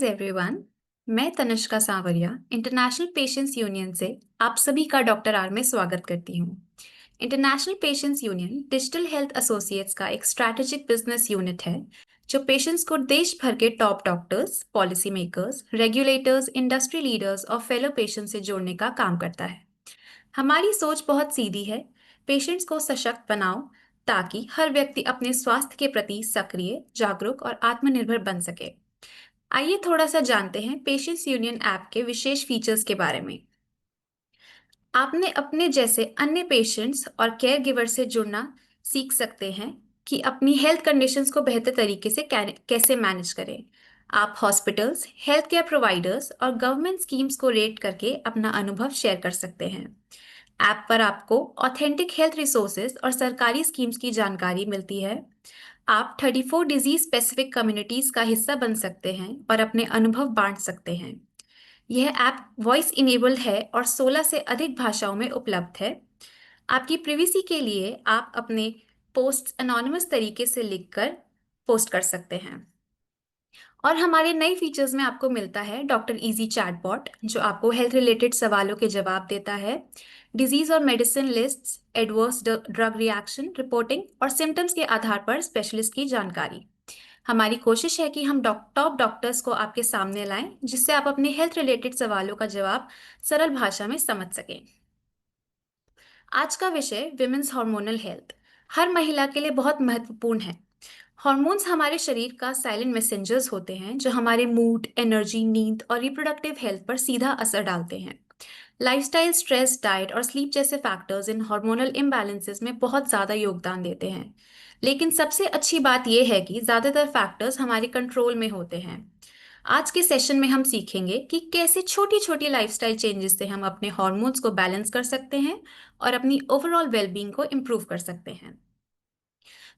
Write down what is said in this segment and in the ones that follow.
Everyone. मैं तनिष्का सांवरिया international patients union से आप सभी का डॉक्टर आर में स्वागत करती हूँ। International patients union digital health associates का एक स्ट्रैटेजिक बिजनेस यूनिट है जो पेशेंट्स को देश भर के top doctors, policy makers, regulators, industry leaders और फेलो पेशेंट्स से जोड़ने का काम करता है। हमारी सोच बहुत सीधी है, पेशेंट्स को सशक्त बनाओ ताकि हर व्यक्ति अपने स्वास्थ्य के प्रति सक्रिय, जागरूक और आत्मनिर्भर बन सके। आइए थोड़ा सा जानते हैं पेशेंट्स यूनियन ऐप के विशेष फीचर्स के बारे में। आपने अपने जैसे अन्य पेशेंट्स और केयर गिवर से जुड़ना सीख सकते हैं कि अपनी हेल्थ कंडीशंस को बेहतर तरीके से कैसे मैनेज करें। आप हॉस्पिटल्स, हेल्थ केयर प्रोवाइडर्स और गवर्नमेंट स्कीम्स को रेट करके अपना अनुभव शेयर कर सकते हैं। ऐप पर आपको ऑथेंटिक हेल्थ रिसोर्सेज और सरकारी स्कीम्स की जानकारी मिलती है। आप 34 डिजीज स्पेसिफिक कम्युनिटीज का हिस्सा बन सकते हैं और अपने अनुभव बांट सकते हैं। यह ऐप वॉइस इनेबल्ड है और 16 से अधिक भाषाओं में उपलब्ध है। आपकी प्रिवेसी के लिए आप अपने पोस्ट एनोनिमस तरीके से लिखकर पोस्ट कर सकते हैं। और हमारे नए फीचर्स में आपको मिलता है डॉक्टर इजी चैटबॉट जो आपको हेल्थ रिलेटेड सवालों के जवाब देता है, डिजीज और medicine lists, adverse drug reaction reporting और सिम्टम्स के आधार पर स्पेशलिस्ट की जानकारी। हमारी कोशिश है कि हम टॉप डॉक्टर्स को आपके सामने लाएं जिससे आप अपने हेल्थ रिलेटेड सवालों का जवाब सरल भाषा में समझ सकें। आज का विषय विमेंस हार्मोनल हेल्थ हर महिला के लिए बहुत महत्वपूर्ण है। हॉर्मोन्स हमारे शरीर का साइलेंट मैसेंजर्स होते हैं जो हमारे मूड, एनर्जी, नींद और रिप्रोडक्टिव हेल्थ पर सीधा असर डालते हैं। लाइफस्टाइल, स्ट्रेस, डाइट और स्लीप जैसे फैक्टर्स इन हार्मोनल इम्बैलेंसेस में बहुत ज़्यादा योगदान देते हैं। लेकिन सबसे अच्छी बात यह है कि ज़्यादातर फैक्टर्स हमारे कंट्रोल में होते हैं। आज के सेशन में हम सीखेंगे कि कैसे छोटी छोटी लाइफस्टाइल चेंजेस से हम अपने हॉर्मोन्स को बैलेंस कर सकते हैं और अपनी ओवरऑल वेलबींग को इम्प्रूव कर सकते हैं।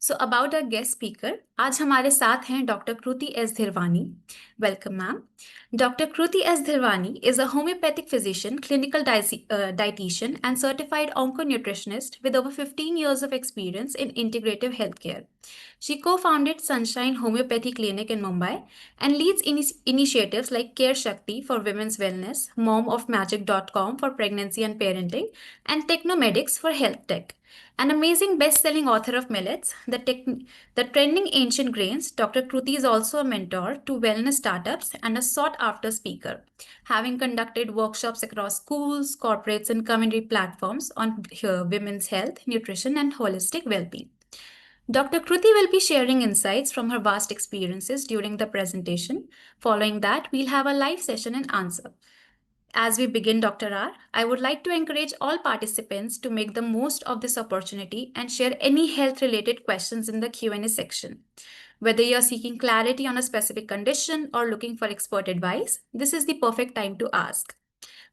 So about a guest speaker, आज हमारे साथ हैं doctor Kriti S Dhirwani. Welcome ma'am. Doctor Kriti S Dhirwani is a homeopathic physician, clinical dietitian, and certified onco-nutritionist with over 15 years of experience in integrative healthcare. She co-founded Sunshine Homeopathy Clinic in Mumbai and leads initiatives like Care Shakti for women's wellness, momofmagic.com for pregnancy and parenting, and Technomedics for health tech. An amazing best-selling author of Millets, the trending ancient grains, Dr. Kruti is also a mentor to wellness startups and a sought-after speaker, having conducted workshops across schools, corporates, and community platforms on women's health, nutrition, and holistic well-being. Dr. Kruti will be sharing insights from her vast experiences during the presentation. Following that, we'll have a live session and answer. As we begin, Dr. R, I would like to encourage all participants to make the most of this opportunity and share any health-related questions in the Q&A section. Whether you're seeking clarity on a specific condition or looking for expert advice, this is the perfect time to ask.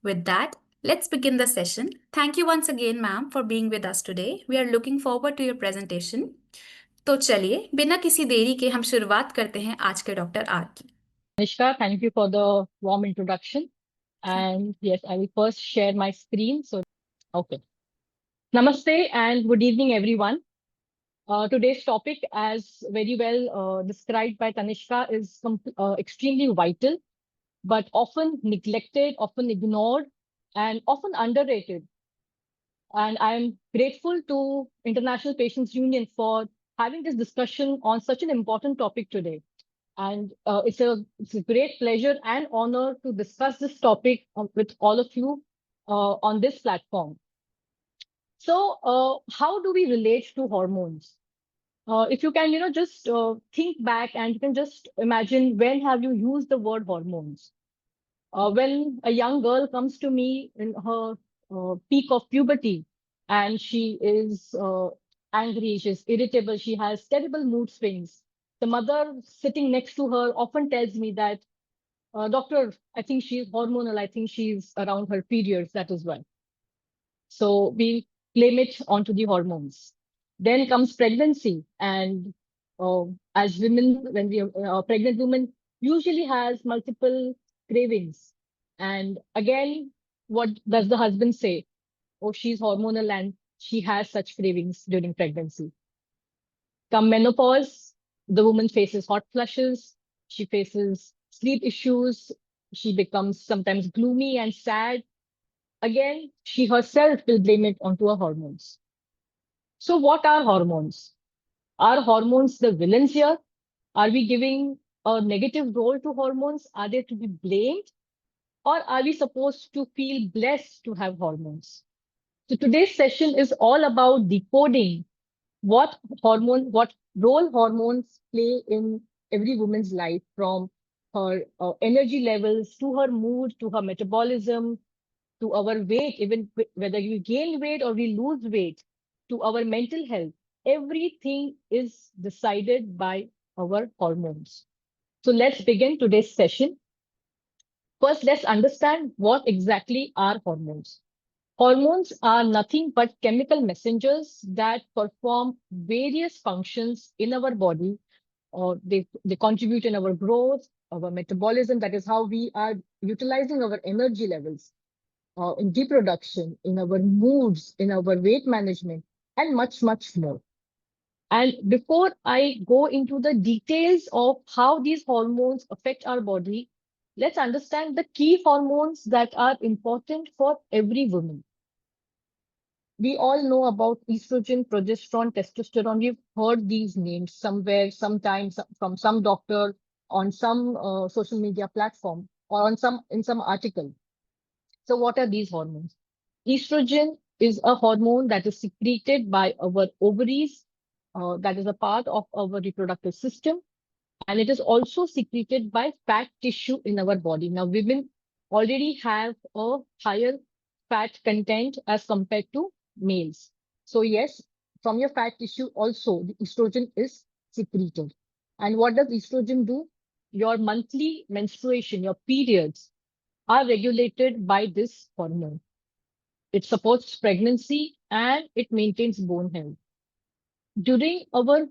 With that, let's begin the session. Thank you once again, ma'am, for being with us today. We are looking forward to your presentation. तो चलिए बिना किसी देरी के हम शुरुआत करते हैं आज के डॉक्टर आर की। Nishka, thank you for the warm introduction. And yes, I will first share my screen. Okay. Namaste and good evening, everyone. Today's topic, as very well described by Tanishka, is extremely vital, but often neglected, often ignored, and often underrated. And I'm grateful to International Patients Union for having this discussion on such an important topic today. And it's a great pleasure and honor to discuss this topic with all of you on this platform. So how do we relate to hormones? If you can, just think back and you can just imagine, when have you used the word hormones? When a young girl comes to me in her peak of puberty and she is angry, she's irritable, she has terrible mood swings, the mother sitting next to her often tells me that, doctor, I think she's hormonal. I think she's around her periods. That is why. So we blame it onto the hormones. Then comes pregnancy. And as women, when we pregnant women usually has multiple cravings. And again, what does the husband say? Oh, she's hormonal and she has such cravings during pregnancy. Come menopause, the woman faces hot flushes, she faces sleep issues. She becomes sometimes gloomy and sad. Again, she herself will blame it onto her hormones. So, what are hormones? Are hormones the villains here? Are we giving a negative role to hormones? Are they to be blamed? Or are we supposed to feel blessed to have hormones? So, today's session is all about decoding what role hormones play in every woman's life, from her energy levels to her mood to her metabolism to our weight, even whether we gain weight or we lose weight, to our mental health. Everything is decided by our hormones. So let's begin today's session. First, let's understand what exactly are hormones. Hormones are nothing but chemical messengers that perform various functions in our body, or they contribute in our growth, our metabolism, that is how we are utilizing our energy levels, in reproduction, in our moods, in our weight management, and much, much more. And before I go into the details of how these hormones affect our body, let's understand the key hormones that are important for every woman. We all know about estrogen, progesterone, testosterone. We've heard these names somewhere, sometimes from some doctor, on some social media platform, or on some in some article. So what are these hormones? Estrogen is a hormone that is secreted by our ovaries, that is a part of our reproductive system, and it is also secreted by fat tissue in our body. Now, women already have a higher fat content as compared to males. So, yes, from your fat tissue also the estrogen is secreted. And what does estrogen do? Your monthly menstruation, your periods, are regulated by this hormone. It supports pregnancy and it maintains bone health.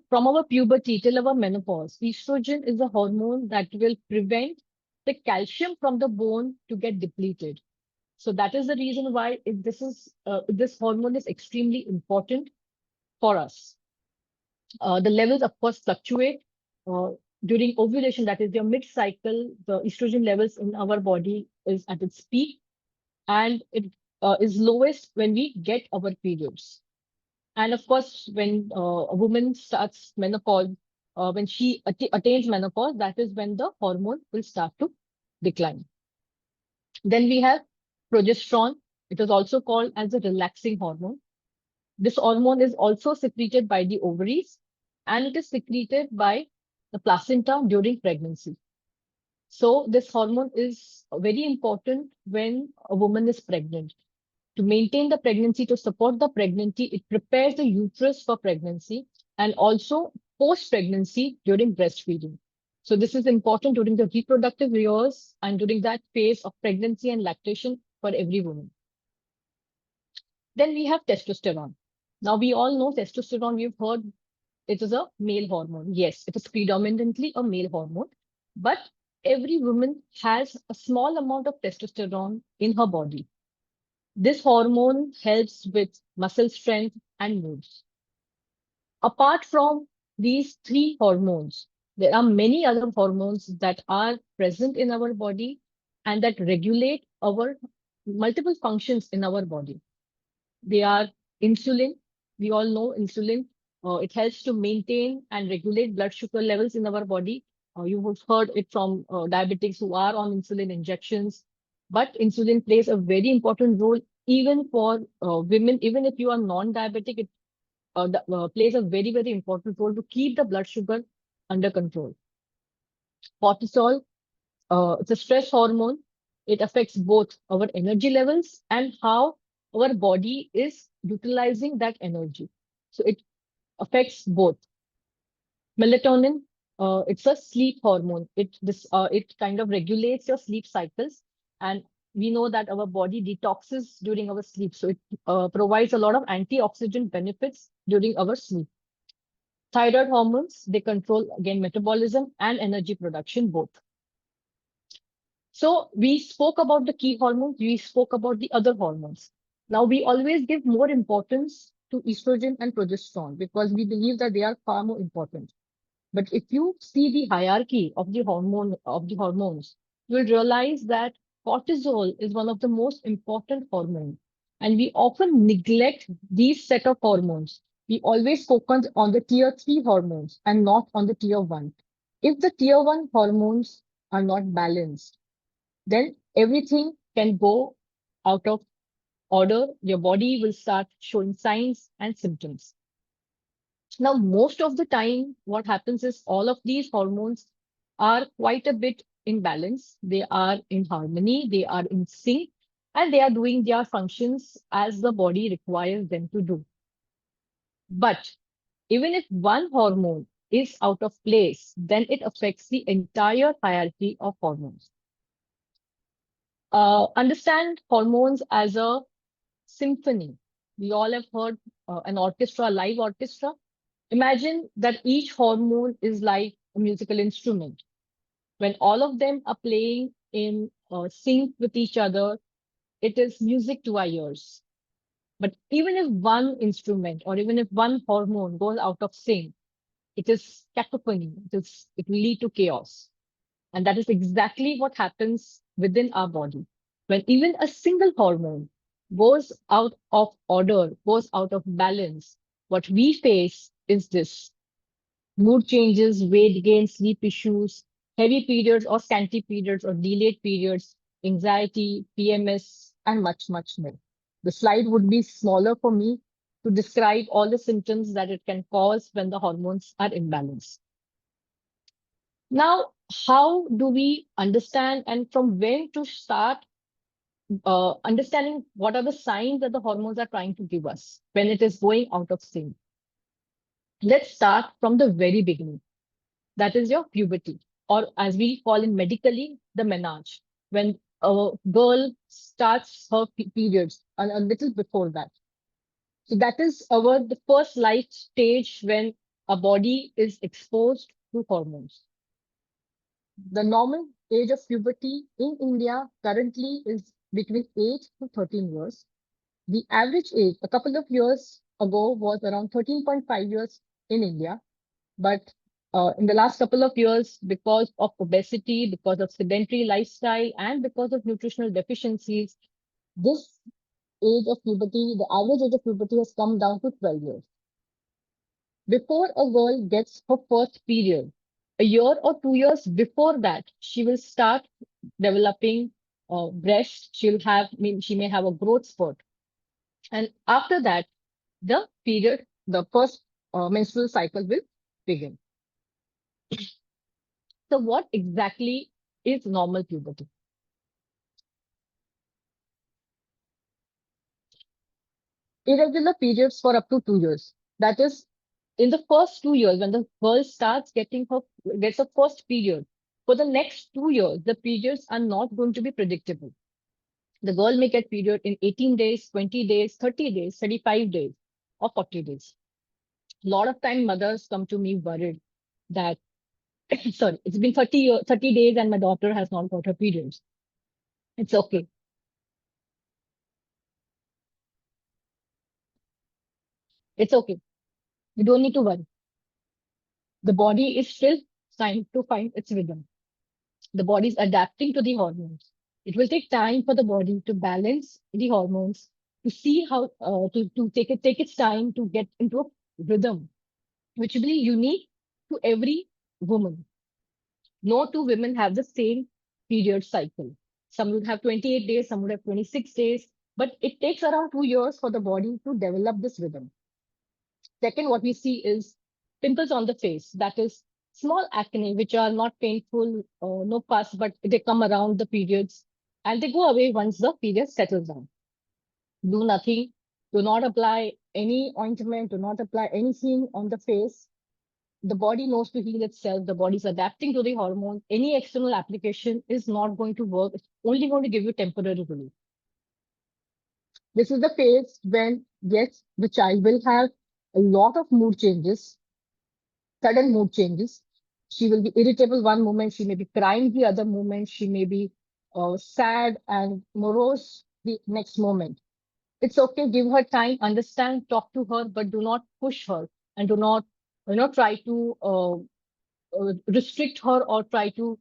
From our puberty till our menopause, estrogen is a hormone that will prevent the calcium from the bone to get depleted. So that is the reason why this hormone is extremely important for us. The levels, of course, fluctuate uh, during ovulation. That is your mid-cycle. The estrogen levels in our body is at its peak, and it is lowest when we get our periods. And of course, when a woman starts menopause, when she attains menopause, that is when the hormone will start to decline. Then we have progesterone. It is also called as a relaxing hormone. This hormone is also secreted by the ovaries, and it is secreted by the placenta during pregnancy. So this hormone is very important when a woman is pregnant. To maintain the pregnancy, to support the pregnancy, it prepares the uterus for pregnancy, and also post-pregnancy during breastfeeding. So this is important during the reproductive years and during that phase of pregnancy and lactation for every woman. Then we have testosterone. Now we all know testosterone, we've heard it is a male hormone. Yes, it is predominantly a male hormone, but every woman has a small amount of testosterone in her body. This hormone helps with muscle strength and moods. Apart from these three hormones, there are many other hormones that are present in our body and that regulate our multiple functions in our body. They are insulin. We all know insulin. It helps to maintain and regulate blood sugar levels in our body. You have heard it from diabetics who are on insulin injections. But insulin plays a very important role even for women. Even if you are non-diabetic, it plays a very, very important role to keep the blood sugar under control. Cortisol, it's a stress hormone. It affects both our energy levels and how our body is utilizing that energy. So it affects both. Melatonin, it's a sleep hormone. It kind of regulates your sleep cycles, and we know that our body detoxes during our sleep. So it provides a lot of antioxidant benefits during our sleep. Thyroid hormones, they control again metabolism and energy production both. So we spoke about the key hormones, we spoke about the other hormones. Now we always give more importance to estrogen and progesterone because we believe that they are far more important. But if you see the hierarchy of the hormones, you will realize that cortisol is one of the most important hormones. And we often neglect these set of hormones. We always focus on the tier 3 hormones and not on the tier 1. If the tier 1 hormones are not balanced, then everything can go out of order. Your body will start showing signs and symptoms. Now, most of the time, what happens is all of these hormones are quite a bit in balance. They are in harmony, they are in sync, and they are doing their functions as the body requires them to do. But even if one hormone is out of place, then it affects the entire hierarchy of hormones. Understand hormones as a symphony. We all have heard an orchestra, live orchestra. Imagine that each hormone is like a musical instrument. When all of them are playing in sync with each other, it is music to our ears. But even if one instrument or even if one hormone goes out of sync, it is cacophony. It will lead to chaos. And that is exactly what happens within our body. When even a single hormone goes out of order, goes out of balance, what we face is this: mood changes, weight gain, sleep issues, heavy periods or scanty periods or delayed periods, anxiety, PMS, and much, much more. The slide would be smaller for me to describe all the symptoms that it can cause when the hormones are imbalanced. Now, how do we understand and from when to start understanding what are the signs that the hormones are trying to give us when it is going out of sync? Let's start from the very beginning. That is your puberty, or as we call in medically, the menarche, when a girl starts her periods a little before that. So that is the first life stage when a body is exposed to hormones. The normal age of puberty in India currently is between 8 to 13 years. The average age a couple of years ago was around 13.5 years in India. But in the last couple of years, because of obesity, because of sedentary lifestyle, and because of nutritional deficiencies, this age of puberty, the average age of puberty has come down to 12 years. Before a girl gets her first period, a year or 2 years before that, she will start developing breast. She may have a growth spurt. And after that, the first menstrual cycle will begin. So, what exactly is normal puberty? Irregular periods for up to 2 years. That is, in the first 2 years, when the girl gets her first period, for the next 2 years, the periods are not going to be predictable. The girl may get period in 18 days, 20 days, 30 days, 35 days, or 40 days. A lot of time mothers come to me worried that, sorry, it's been 30 days and my daughter has not got her periods. It's okay. It's okay. You don't need to worry. The body is still trying to find its rhythm. The body is adapting to the hormones. It will take time for the body to balance the hormones, to see how to take its time to get into a rhythm, which will be unique to every woman. No two women have the same period cycle. Some would have 28 days, some would have 26 days, but it takes around 2 years for the body to develop this rhythm. Second, what we see is pimples on the face. That is small acne, which are not painful, no pus, but they come around the periods and they go away once the period settles down. Do nothing. Do not apply any ointment. Do not apply anything on the face. The body knows to heal itself. The body is adapting to the hormone. Any external application is not going to work. It's only going to give you temporary relief. This is the phase when, yes, the child will have a lot of mood changes, sudden mood changes. She will be irritable one moment, she may be crying the other moment, she may be sad and morose the next moment. It's okay, give her time, understand, talk to her, but do not push her and do not, try to restrict her or try to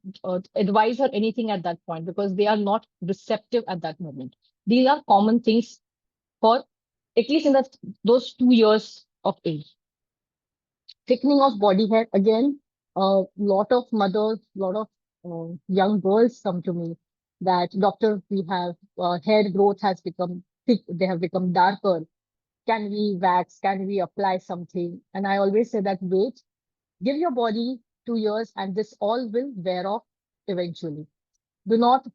advise her anything at that point, because they are not receptive at that moment. These are common things for at least in those 2 years of age. Thickening of body hair, again, a lot of mothers, lot of young girls come to me that, doctor, we have hair growth has become thick, they have become darker. Can we wax? Can we apply something? And I always say that, wait, give your body 2 years and this all will wear off eventually. Do not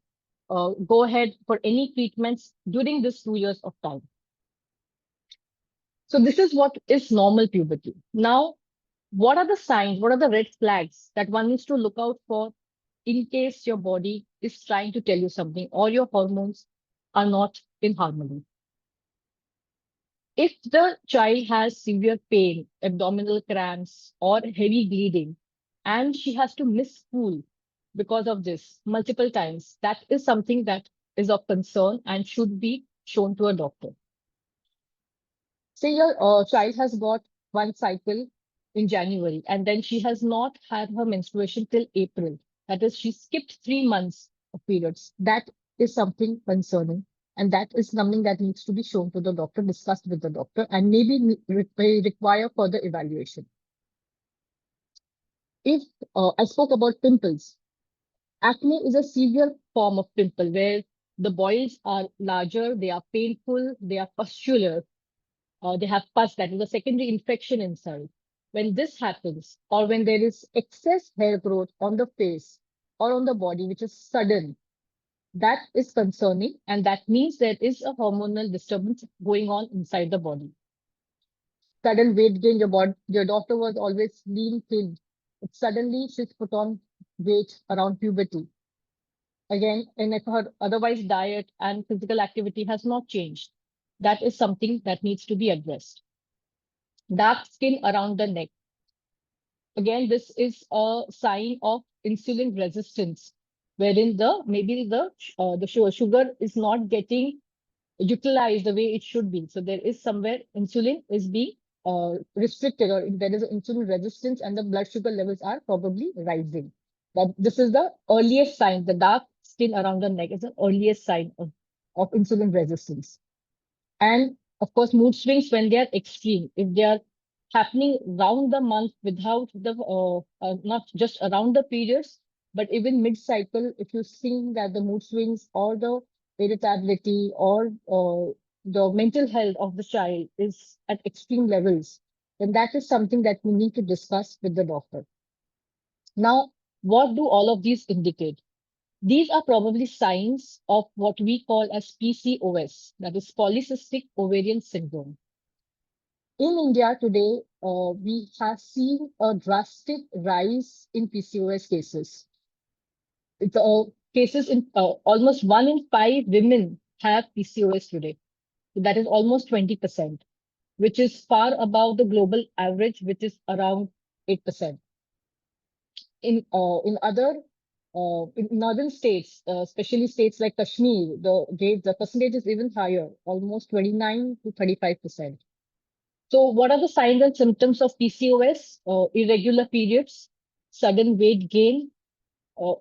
go ahead for any treatments during this 2 years of time. So this is what is normal puberty. Now, what are the signs? What are the red flags that one needs to look out for in case your body is trying to tell you something or your hormones are not in harmony? If the child has severe pain, abdominal cramps, or heavy bleeding, and she has to miss school because of this multiple times, that is something that is of concern and should be shown to a doctor. Say your child has got one cycle in January and then she has not had her menstruation till April. That is, she skipped 3 months of periods. That is something concerning. And that is something that needs to be shown to the doctor, discussed with the doctor, and maybe may require further evaluation. If I spoke about pimples, acne is a severe form of pimple where the boils are larger, they are painful, they are pustular, they have pus, that is a secondary infection inside. When this happens, or when there is excess hair growth on the face or on the body, which is sudden, that is concerning, and that means there is a hormonal disturbance going on inside the body. Sudden weight gain, your daughter was always lean, thin. Suddenly she's put on weight around puberty. Again, and if her otherwise diet and physical activity has not changed, that is something that needs to be addressed. Dark skin around the neck. Again, this is a sign of insulin resistance, wherein the sugar is not getting utilized the way it should be. So there is somewhere insulin is being restricted, or there is insulin resistance, and the blood sugar levels are probably rising. But this is the earliest sign. The dark skin around the neck is the earliest sign of insulin resistance. And of course, mood swings when they are extreme, if they are happening round the month without not just around the periods, but even mid-cycle, if you see that the mood swings or the irritability or the mental health of the child is at extreme levels, then that is something that we need to discuss with the doctor. Now, what do all of these indicate? These are probably signs of what we call as PCOS, that is polycystic ovarian syndrome. In India today, we have seen a drastic rise in PCOS cases. Cases in almost 1 in 5 women have PCOS today. That is almost 20%, which is far above the global average, which is around 8%. In other in northern states, especially states like Kashmir, the percentage is even higher, almost 29 to 35%. So, what are the signs and symptoms of PCOS? Irregular periods, sudden weight gain, uh,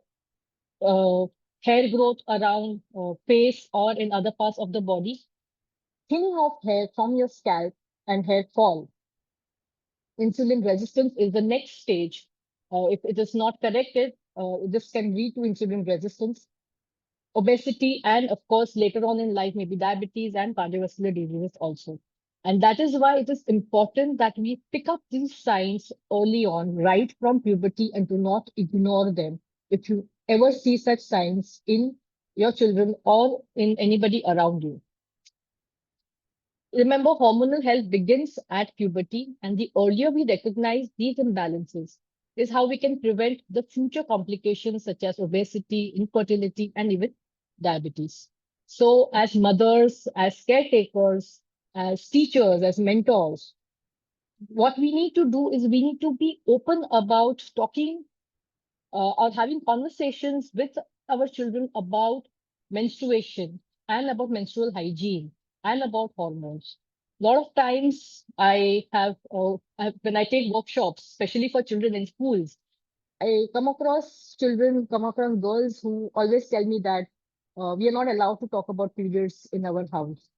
uh, hair growth around face or in other parts of the body, thinning of hair from your scalp, and hair fall. Insulin resistance is the next stage. If it is not corrected, this can lead to insulin resistance, obesity, and of course, later on in life, maybe diabetes and cardiovascular diseases also. And that is why it is important that we pick up these signs early on, right from puberty, and do not ignore them. If you ever see such signs in your children or in anybody around you. Remember, hormonal health begins at puberty, and the earlier we recognize these imbalances is how we can prevent the future complications such as obesity, infertility, and even diabetes. So, as mothers, as caretakers, as teachers, as mentors, what we need to do is we need to be open about talking or having conversations with our children about menstruation and about menstrual hygiene and about hormones. A lot of times when I take workshops, especially for children in schools, I come across children, come across girls who always tell me that we are not allowed to talk about periods in our house.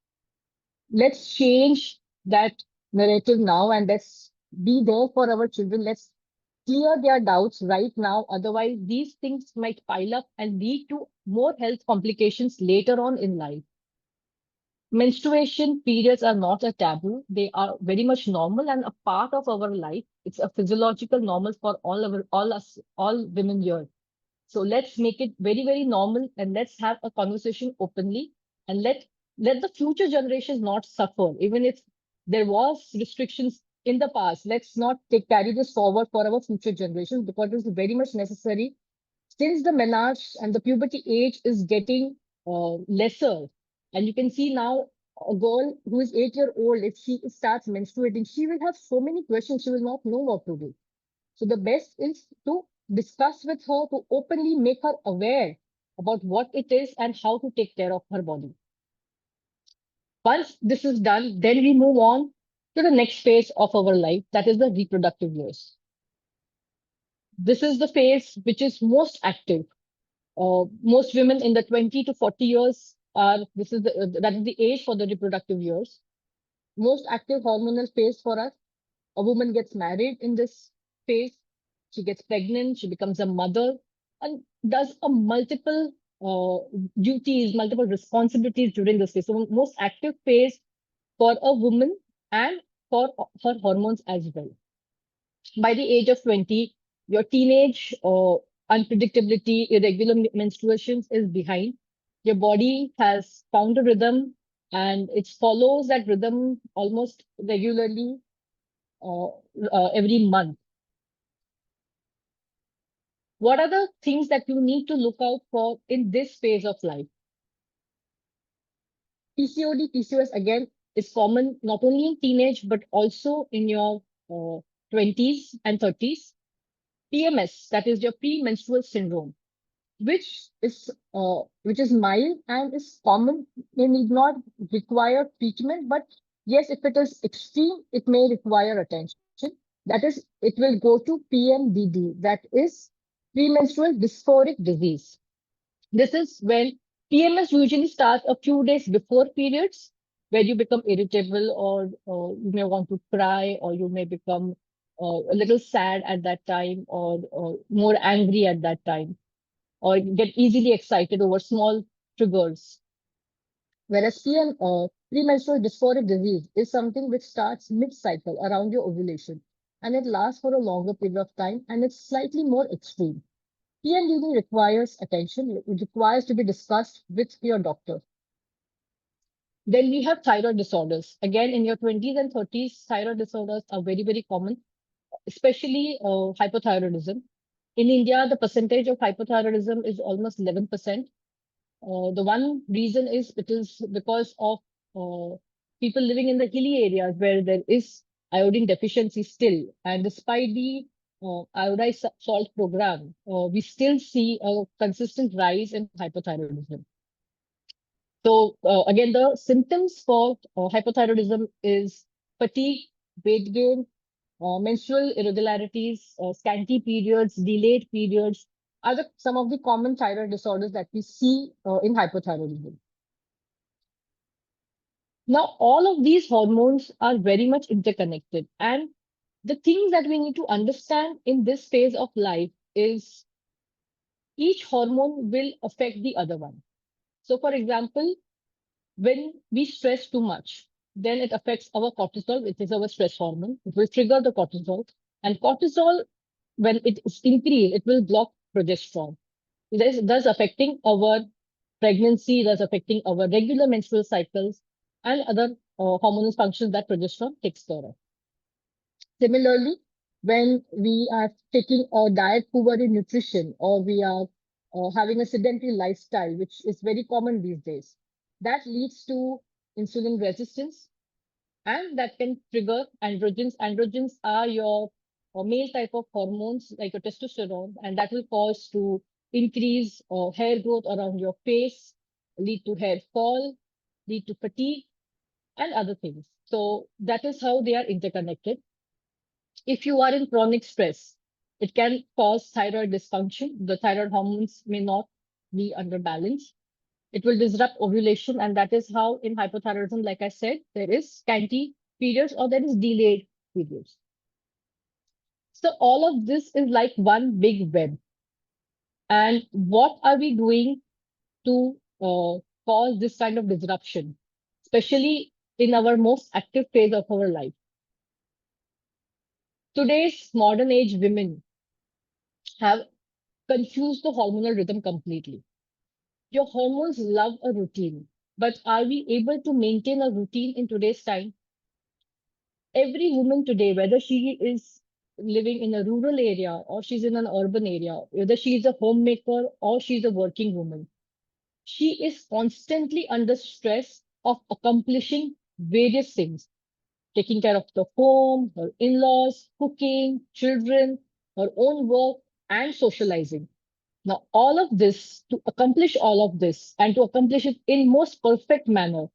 Let's change that narrative now and let's be there for our children. Let's clear their doubts right now. Otherwise, these things might pile up and lead to more health complications later on in life. Menstruation periods are not a taboo. They are very much normal and a part of our life. It's a physiological normal for all women here. So let's make it very, very normal and let's have a conversation openly and let the future generations not suffer. Even if there was restrictions in the past, let's not carry this forward for our future generations because it's very much necessary since the menarche and the puberty age is getting lesser. And you can see now a girl who is 8 year old, if she starts menstruating, she will have so many questions. She will not know what to do. So the best is to discuss with her, to openly make her aware about what it is and how to take care of her body. Once this is done, then we move on to the next phase of our life, that is the reproductive years. This is the phase which is most active. Most women in the 20 to 40 years are, that is the age for the reproductive years. Most active hormonal phase for us. A woman gets married in this phase, she gets pregnant, she becomes a mother, and does a multiple duties, multiple responsibilities during this phase. So, most active phase for a woman and for her hormones as well. By the age of 20, your teenage unpredictability, irregular menstruations is behind. Your body has found a rhythm and it follows that rhythm almost regularly uh, every month. What are the things that you need to look out for in this phase of life? PCOD, PCOS again is common not only in teenage but also in your 20s and 30s. PMS, that is your premenstrual syndrome, which is mild and is common, may need not require treatment, but yes, if it is extreme, it may require attention. That is, it will go to PMDD, that is premenstrual dysphoric disease. This is when PMS usually starts a few days before periods, where you become irritable or you may want to cry or you may become a little sad at that time or more angry at that time or get easily excited over small triggers. Whereas premenstrual dysphoric disease is something which starts mid-cycle around your ovulation and it lasts for a longer period of time and it's slightly more extreme. PMDD requires attention, it requires to be discussed with your doctor. Then we have thyroid disorders. Again, in your 20s and 30s, thyroid disorders are very, very common, especially hypothyroidism. In India, the percentage of hypothyroidism is almost 11%. The one reason is it is because of people living in the hilly areas where there is iodine deficiency still. And despite the iodized salt program, we still see a consistent rise in hypothyroidism. So again, the symptoms for hypothyroidism is fatigue, weight gain, menstrual irregularities, scanty periods, delayed periods are some of the common thyroid disorders that we see in hypothyroidism. Now, all of these hormones are very much interconnected. And the things that we need to understand in this phase of life is each hormone will affect the other one. So, for example, when we stress too much, then it affects our cortisol, which is our stress hormone. It will trigger the cortisol. And cortisol, when it is increased, it will block progesterone. Thus affecting our pregnancy, thus affecting our regular menstrual cycles and other hormonal functions that progesterone takes care of. Similarly, when we are taking a diet poor in nutrition or we are having a sedentary lifestyle, which is very common these days, that leads to insulin resistance and that can trigger androgens. Androgens are your male type of hormones like your testosterone, and that will cause to increase hair growth around your face, lead to hair fall, lead to fatigue, and other things. So that is how they are interconnected. If you are in chronic stress, It can cause thyroid dysfunction. The thyroid hormones may not be under balance. It will disrupt ovulation, and that is how in hypothyroidism, like I said, there is scanty periods or there is delayed periods. So all of this is like one big web. And what are we doing to cause this kind of disruption, especially in our most active phase of our life? Today's modern age women have confused the hormonal rhythm completely. Your hormones love a routine, but are we able to maintain a routine in today's time? Every woman today, whether she is living in a rural area or she's in an urban area, whether she's a homemaker or she's a working woman, she is constantly under stress of accomplishing various things, taking care of the home, her in laws, cooking, children, her own work, and socializing. Now, all of this, to accomplish all of this and to accomplish it in most perfect manner,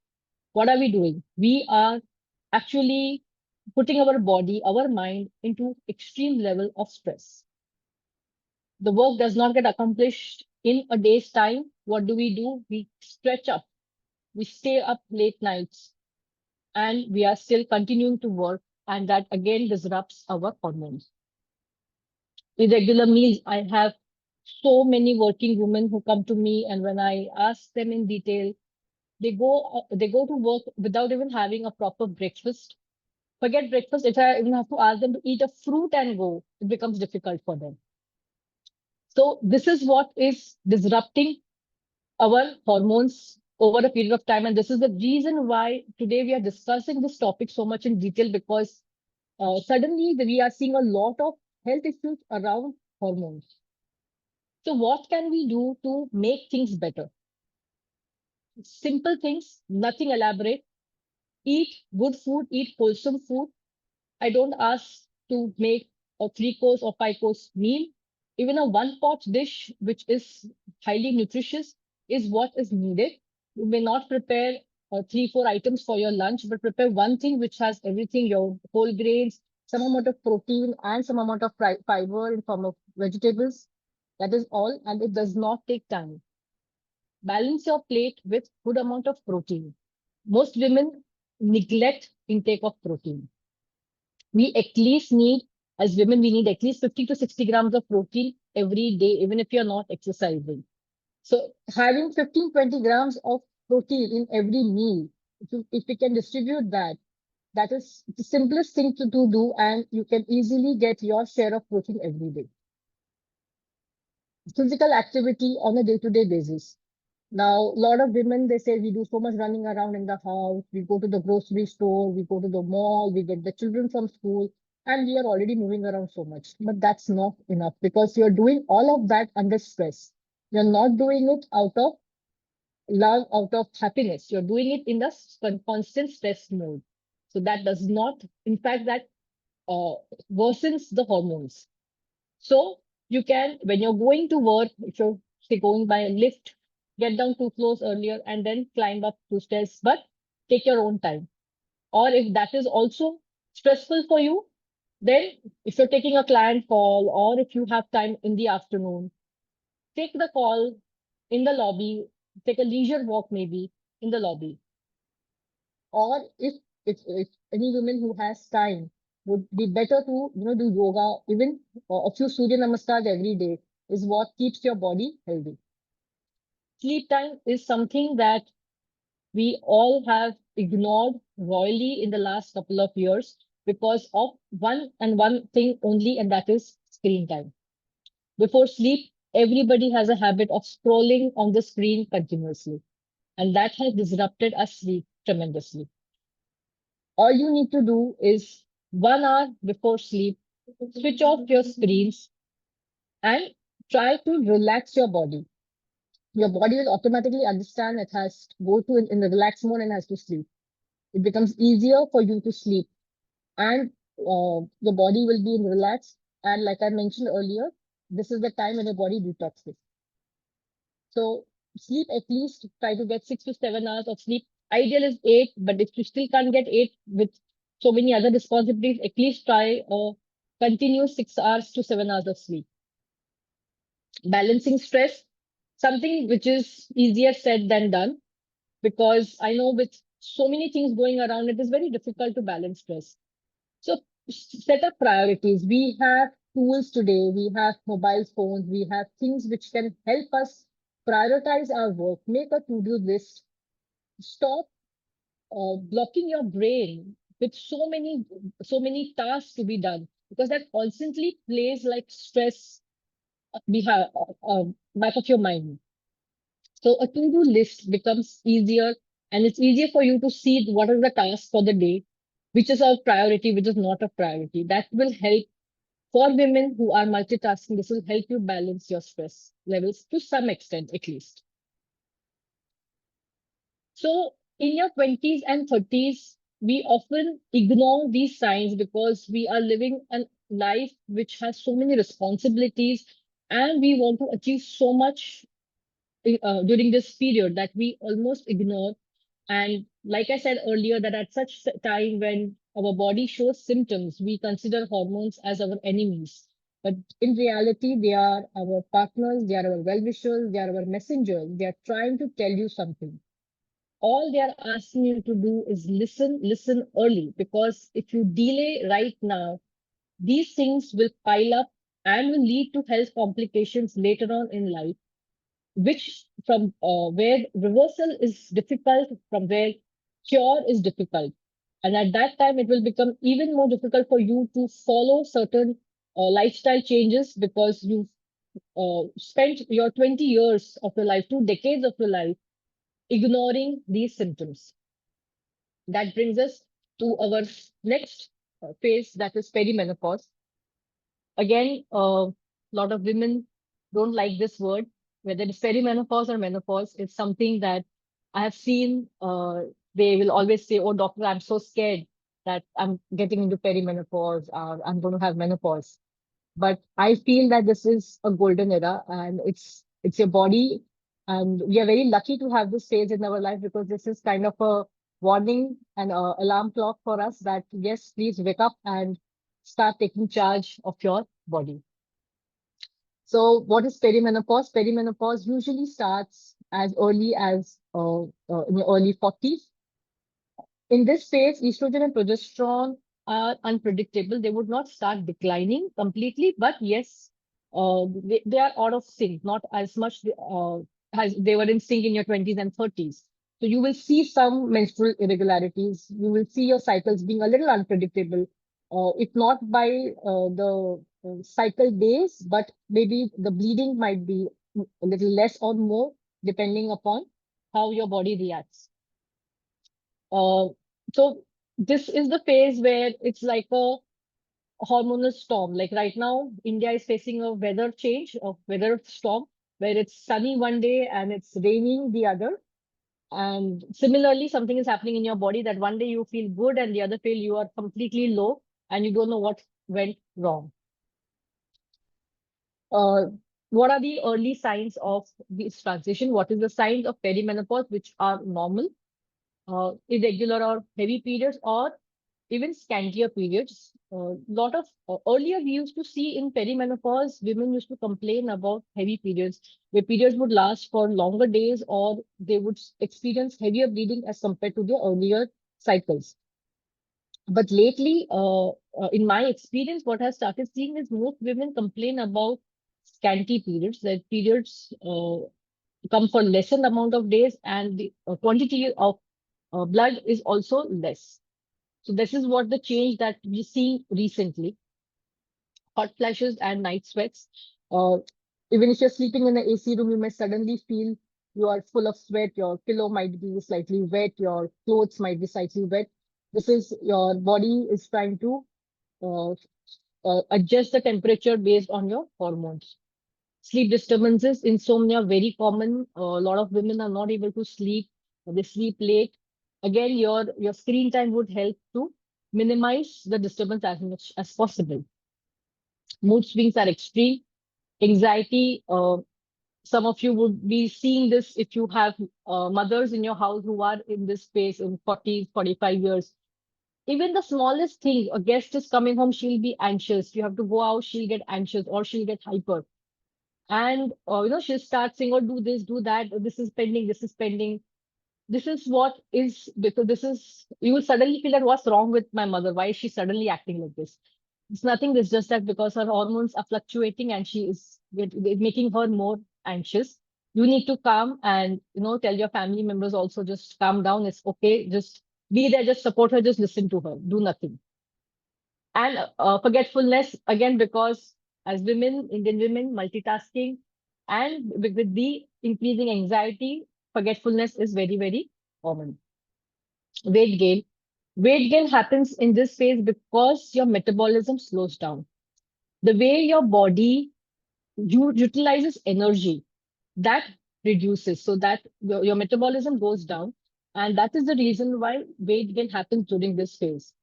what are we doing? We are actually putting our body, our mind into extreme level of stress. The work does not get accomplished in a day's time. What do? We stretch up, we stay up late nights, and we are still continuing to work, and that again disrupts our hormones. Irregular meals, I have so many working women who come to me, and when I ask them in detail, they go to work without even having a proper breakfast. Forget breakfast, if I even have to ask them to eat a fruit and go, it becomes difficult for them. So this is what is disrupting our hormones over a period of time. And this is the reason why today we are discussing this topic so much in detail, because suddenly we are seeing a lot of health issues around hormones. So what can we do to make things better? Simple things, nothing elaborate. Eat good food, eat wholesome food. I don't ask to make a 3 course or 5 course meal. Even a one pot dish, which is highly nutritious, is what is needed. You may not prepare 3, 4 items for your lunch, but prepare one thing which has everything, your whole grains, some amount of protein, and some amount of fiber in form of vegetables. That is all, and it does not take time. Balance your plate with good amount of protein. Most women neglect intake of protein. We at least need, as women, we need at least 50 to 60 grams of protein every day, even if you're not exercising. So having 15, 20 grams of protein in every meal, if we can distribute that, that is the simplest thing to do, and you can easily get your share of protein every day. Physical activity on a day-to-day basis. Now, a lot of women, they say we do so much running around in the house, we go to the grocery store, we go to the mall, we get the children from school, and we are already moving around so much. But that's not enough, because you're doing all of that under stress. You're not doing it out of love, out of happiness. You're doing it in the constant stress mode. So that does not, in fact, that uh, worsens the hormones. So you can, when you're going to work, if you're say going by a lift, get down 2 floors earlier and then climb up 2 stairs, but take your own time. Or if that is also stressful for you, then if you're taking a client call or if you have time in the afternoon, take the call in the lobby, take a leisure walk maybe in the lobby. Or if any woman who has time, would be better to do yoga, even a few Surya Namaskars every day is what keeps your body healthy. Sleep time is something that we all have ignored royally in the last couple of years because of one thing only, and that is screen time. Before sleep, everybody has a habit of scrolling on the screen continuously, and that has disrupted our sleep tremendously. All you need to do is 1 hour before sleep, switch off your screens and try to relax your body. Your body will automatically understand it has to go to in the relaxed mode and has to sleep. It becomes easier for you to sleep, and your body will be in relaxed. And like I mentioned earlier, this is the time when your body detoxes. So sleep, at least try to get 6 to 7 hours of sleep. Ideal is 8, but if you still can't get 8 with so many other responsibilities, at least try a continuous 6 hours to 7 hours of sleep. Balancing stress, something which is easier said than done, because I know with so many things going around, it is very difficult to balance stress. So set up priorities. We have tools today, we have mobile phones, we have things which can help us prioritize our work, make a to-do list, stop blocking your brain with so many tasks to be done, because that constantly plays like stress behind back of your mind. So a to-do list becomes easier, and it's easier for you to see what is the task for the day, which is a priority, which is not a priority. That will help for women who are multitasking. This will help you balance your stress levels to some extent, at least. So in your 20s and 30s, we often ignore these signs because we are living a life which has so many responsibilities, and we want to achieve so much during this period that we almost ignore. And like I said earlier, that at such time when our body shows symptoms, we consider hormones as our enemies. But in reality, they are our partners, they are our well-wishers, they are our messengers. They are trying to tell you something. All they are asking you to do is listen early, because if you delay right now, these things will pile up and will lead to health complications later on in life, which from where reversal is difficult, from where cure is difficult. And at that time, it will become even more difficult for you to follow certain lifestyle changes, because you spent your 20 years of your life, 2 decades of your life, ignoring these symptoms. That brings us to our next phase, that is perimenopause. Again, a lot of women don't like this word, whether it's perimenopause or menopause. It's something that I have seen. They will always say, "Oh, doctor, I'm so scared that I'm getting into perimenopause, or I'm going to have menopause." But I feel that this is a golden era, and it's your body, and we are very lucky to have this phase in our life, because this is kind of a warning and a alarm clock for us that yes, please wake up and start taking charge of your body. So what is perimenopause? Perimenopause usually starts as early as in your early 40s. In this phase, estrogen and progesterone are unpredictable. They would not start declining completely, but yes, they are out of sync, not as much as they were in sync in your 20s and 30s. So you will see some menstrual irregularities. You will see your cycles being a little unpredictable, if not by the cycle days, but maybe the bleeding might be a little less or more, depending upon how your body reacts. Uh, so this is the phase where it's like a hormonal storm. Like right now, India is facing a weather change, a weather storm, where it's sunny one day and it's raining the other. And similarly, something is happening in your body, that one day you feel good and the other feel you are completely low and you don't know what went wrong. Uh, what are the early signs of this transition? What is the signs of perimenopause, which are normal, irregular or heavy periods, or even scantier periods? Lot of earlier we used to see in perimenopause, women used to complain about heavy periods, where periods would last for longer days, or they would experience heavier bleeding as compared to their earlier cycles. But lately, in my experience, what I started seeing is most women complain about scanty periods, that periods come for lesser amount of days, and the quantity of blood is also less. So this is what the change that we're seeing recently. Hot flashes and night sweats. Uh, Even if you're sleeping in an AC room, you may suddenly feel you are full of sweat. Your pillow might be slightly wet. Your clothes might be slightly wet. This is your body is trying to uh, adjust the temperature based on your hormones. Sleep disturbances, insomnia, very common. A lot of women are not able to sleep. They sleep late. Again, your screen time would help to minimize the disturbance as much as possible. Mood swings are extreme. Anxiety. Some of you would be seeing this if you have mothers in your house who are in this space in 40, 45 years. Even the smallest thing, a guest is coming home, she'll be anxious. You have to go out, she'll get anxious or she'll get hyper. And she'll start saying, oh, do this, do that, this is pending, this is pending. This is what is, because this is, you will suddenly feel that what's wrong with my mother? Why is she suddenly acting like this? It's nothing. It's just that because her hormones are fluctuating and she is making her more anxious. You need to calm and tell your family members also, just calm down. It's okay. Just be there. Just support her. Just listen to her. Do nothing. And forgetfulness again, because as women, Indian women, multitasking and with the increasing anxiety, forgetfulness is very, very common. Weight gain. Weight gain happens in this phase because your metabolism slows down. The way your body utilizes energy, that reduces, so that your metabolism goes down. And that is the reason why weight gain happens during this phase.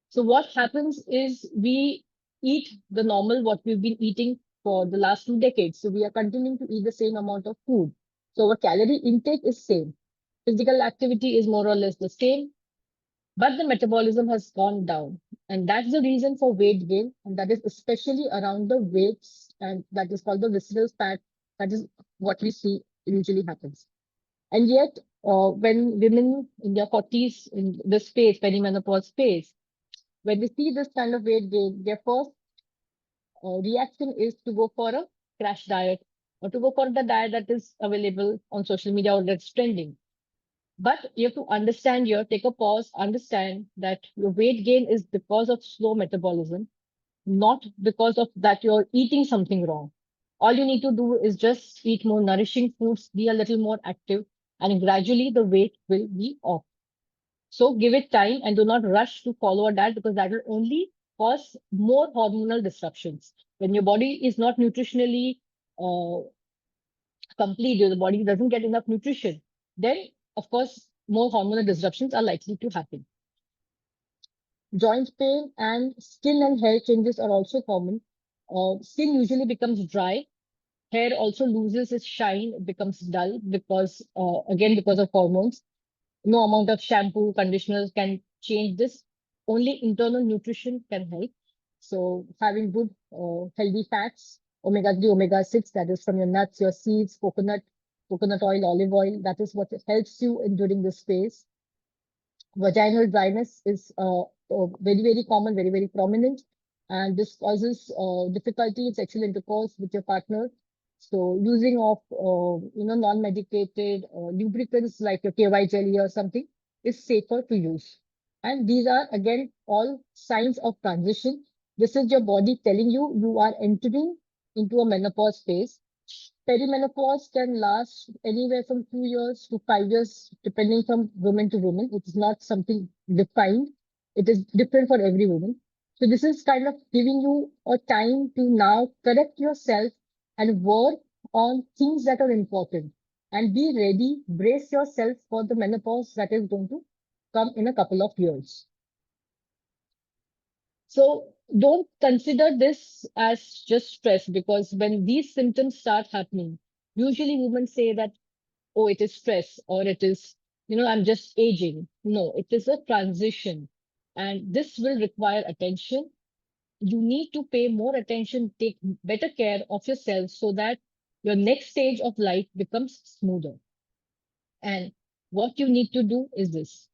So what happens is we eat the normal what we've been eating for the last 2 decades. So we are continuing to eat the same amount of food. So our calorie intake is same. Physical activity is more or less the same, but the metabolism has gone down. And that's the reason for weight gain. And that is especially around the weights, and that is called the visceral fat. That is what we see usually happens. And yet, when women in their 40s, in this phase, perimenopause phase, when they see this kind of weight gain, their first reaction is to go for a crash diet or to go for the diet that is available on social media or that's trending. But you have to understand here, take a pause, understand that your weight gain is because of slow metabolism, not because of that you're eating something wrong. All you need to do is just eat more nourishing foods, be a little more active, and gradually the weight will be off. So give it time and do not rush to follow a diet, because that will only cause more hormonal disruptions. When your body is not nutritionally uh, complete, the body doesn't get enough nutrition, then of course more hormonal disruptions are likely to happen. Joint pain and skin and hair changes are also common. Skin usually becomes dry. Hair also loses its shine, it becomes dull because, again, because of hormones. No amount of shampoo, conditioners can change this. Only internal nutrition can help. So having good, healthy fats, omega 3, omega 6, that is from your nuts, your seeds, coconut oil, olive oil, that is what helps you in during this phase. Vaginal dryness is very, very common, very, very prominent. And this causes difficulty in sexual intercourse with your partner. So using of, non-medicated lubricants like your KY jelly or something is safer to use. And these are, again, all signs of transition. This is your body telling you you are entering into a menopause phase. Perimenopause can last anywhere from 2 years to 5 years, depending from woman to woman. It's not something defined. It is different for every woman. So this is kind of giving you a time to now correct yourself and work on things that are important and be ready, brace yourself for the menopause that is going to come in a couple of years. So don't consider this as just stress, because when these symptoms start happening, usually women say that, oh, it is stress or it is, I'm just aging. No, it is a transition and this will require attention. You need to pay more attention, take better care of yourself so that your next stage of life becomes smoother. And what you need to do is this.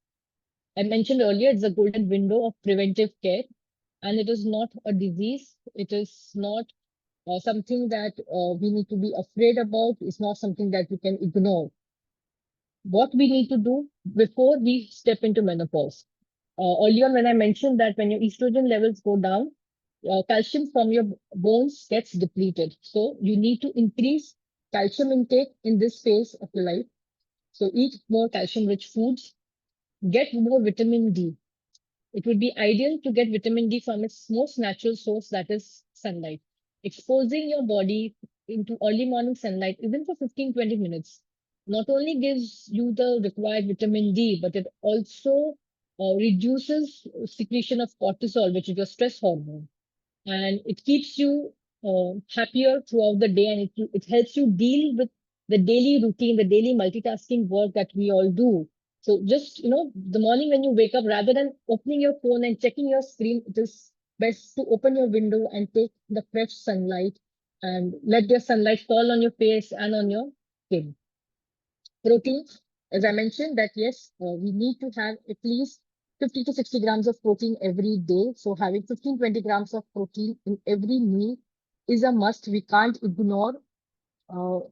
I mentioned earlier, it's a golden window of preventive care, and it is not a disease. It is not something that we need to be afraid about. It's not something that we can ignore. What we need to do before we step into menopause. Earlier, when I mentioned that when your estrogen levels go down, calcium from your bones gets depleted. So you need to increase calcium intake in this phase of your life. So eat more calcium-rich foods, get more vitamin D. It would be ideal to get vitamin D from its most natural source, that is sunlight. Exposing your body into early morning sunlight, even for 15-20 minutes, not only gives you the required vitamin D, but it also reduces secretion of cortisol, which is your stress hormone. And it keeps you happier throughout the day, and it helps you deal with the daily routine, the daily multitasking work that we all do. So just, the morning when you wake up, rather than opening your phone and checking your screen, it is best to open your window and take the fresh sunlight and let your sunlight fall on your face and on your skin. Protein, as I mentioned, that yes, we need to have at least 50 to 60 grams of protein every day. So having 15, 20 grams of protein in every meal is a must. We can't ignore.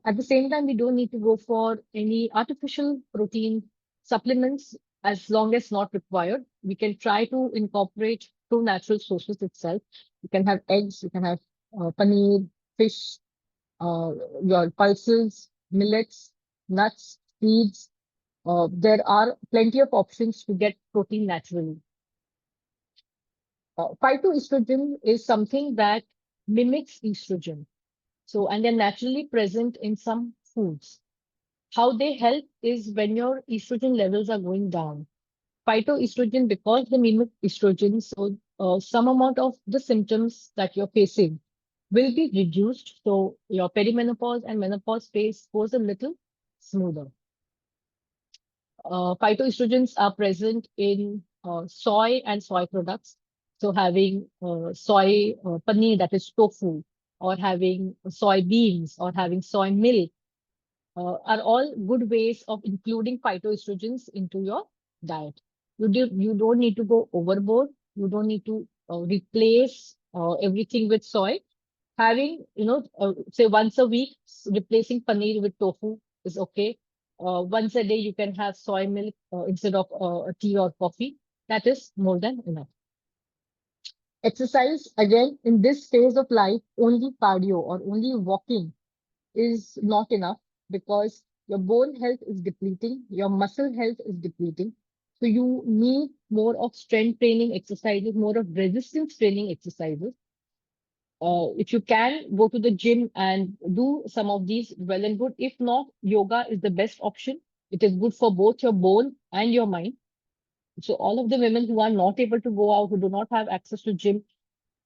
At the same time, we don't need to go for any artificial protein supplements as long as not required. We can try to incorporate through natural sources itself. You can have eggs, you can have paneer, fish, uh, your pulses, millets, nuts, seeds. There are plenty of options to get protein naturally. Phytoestrogen is something that mimics estrogen. So, and they're naturally present in some foods. How they help is when your estrogen levels are going down. Phytoestrogen, because they mimic estrogen, so some amount of the symptoms that you're facing will be reduced. So your perimenopause and menopause phase goes a little smoother. Phytoestrogens are present in soy and soy products. So having soy paneer, that is tofu, or having soybeans, or having soy milk are all good ways of including phytoestrogens into your diet. You don't need to go overboard. You don't need to replace everything with soy. Having, say once a week, replacing paneer with tofu is okay. Once a day, you can have soy milk instead of a tea or coffee. That is more than enough. Exercise, again, in this phase of life, only cardio or only walking is not enough because your bone health is depleting, your muscle health is depleting. So you need more of strength training exercises, more of resistance training exercises. If you can go to the gym and do some of these, well and good. If not, yoga is the best option. It is good for both your bone and your mind. So all of the women who are not able to go out, who do not have access to gym,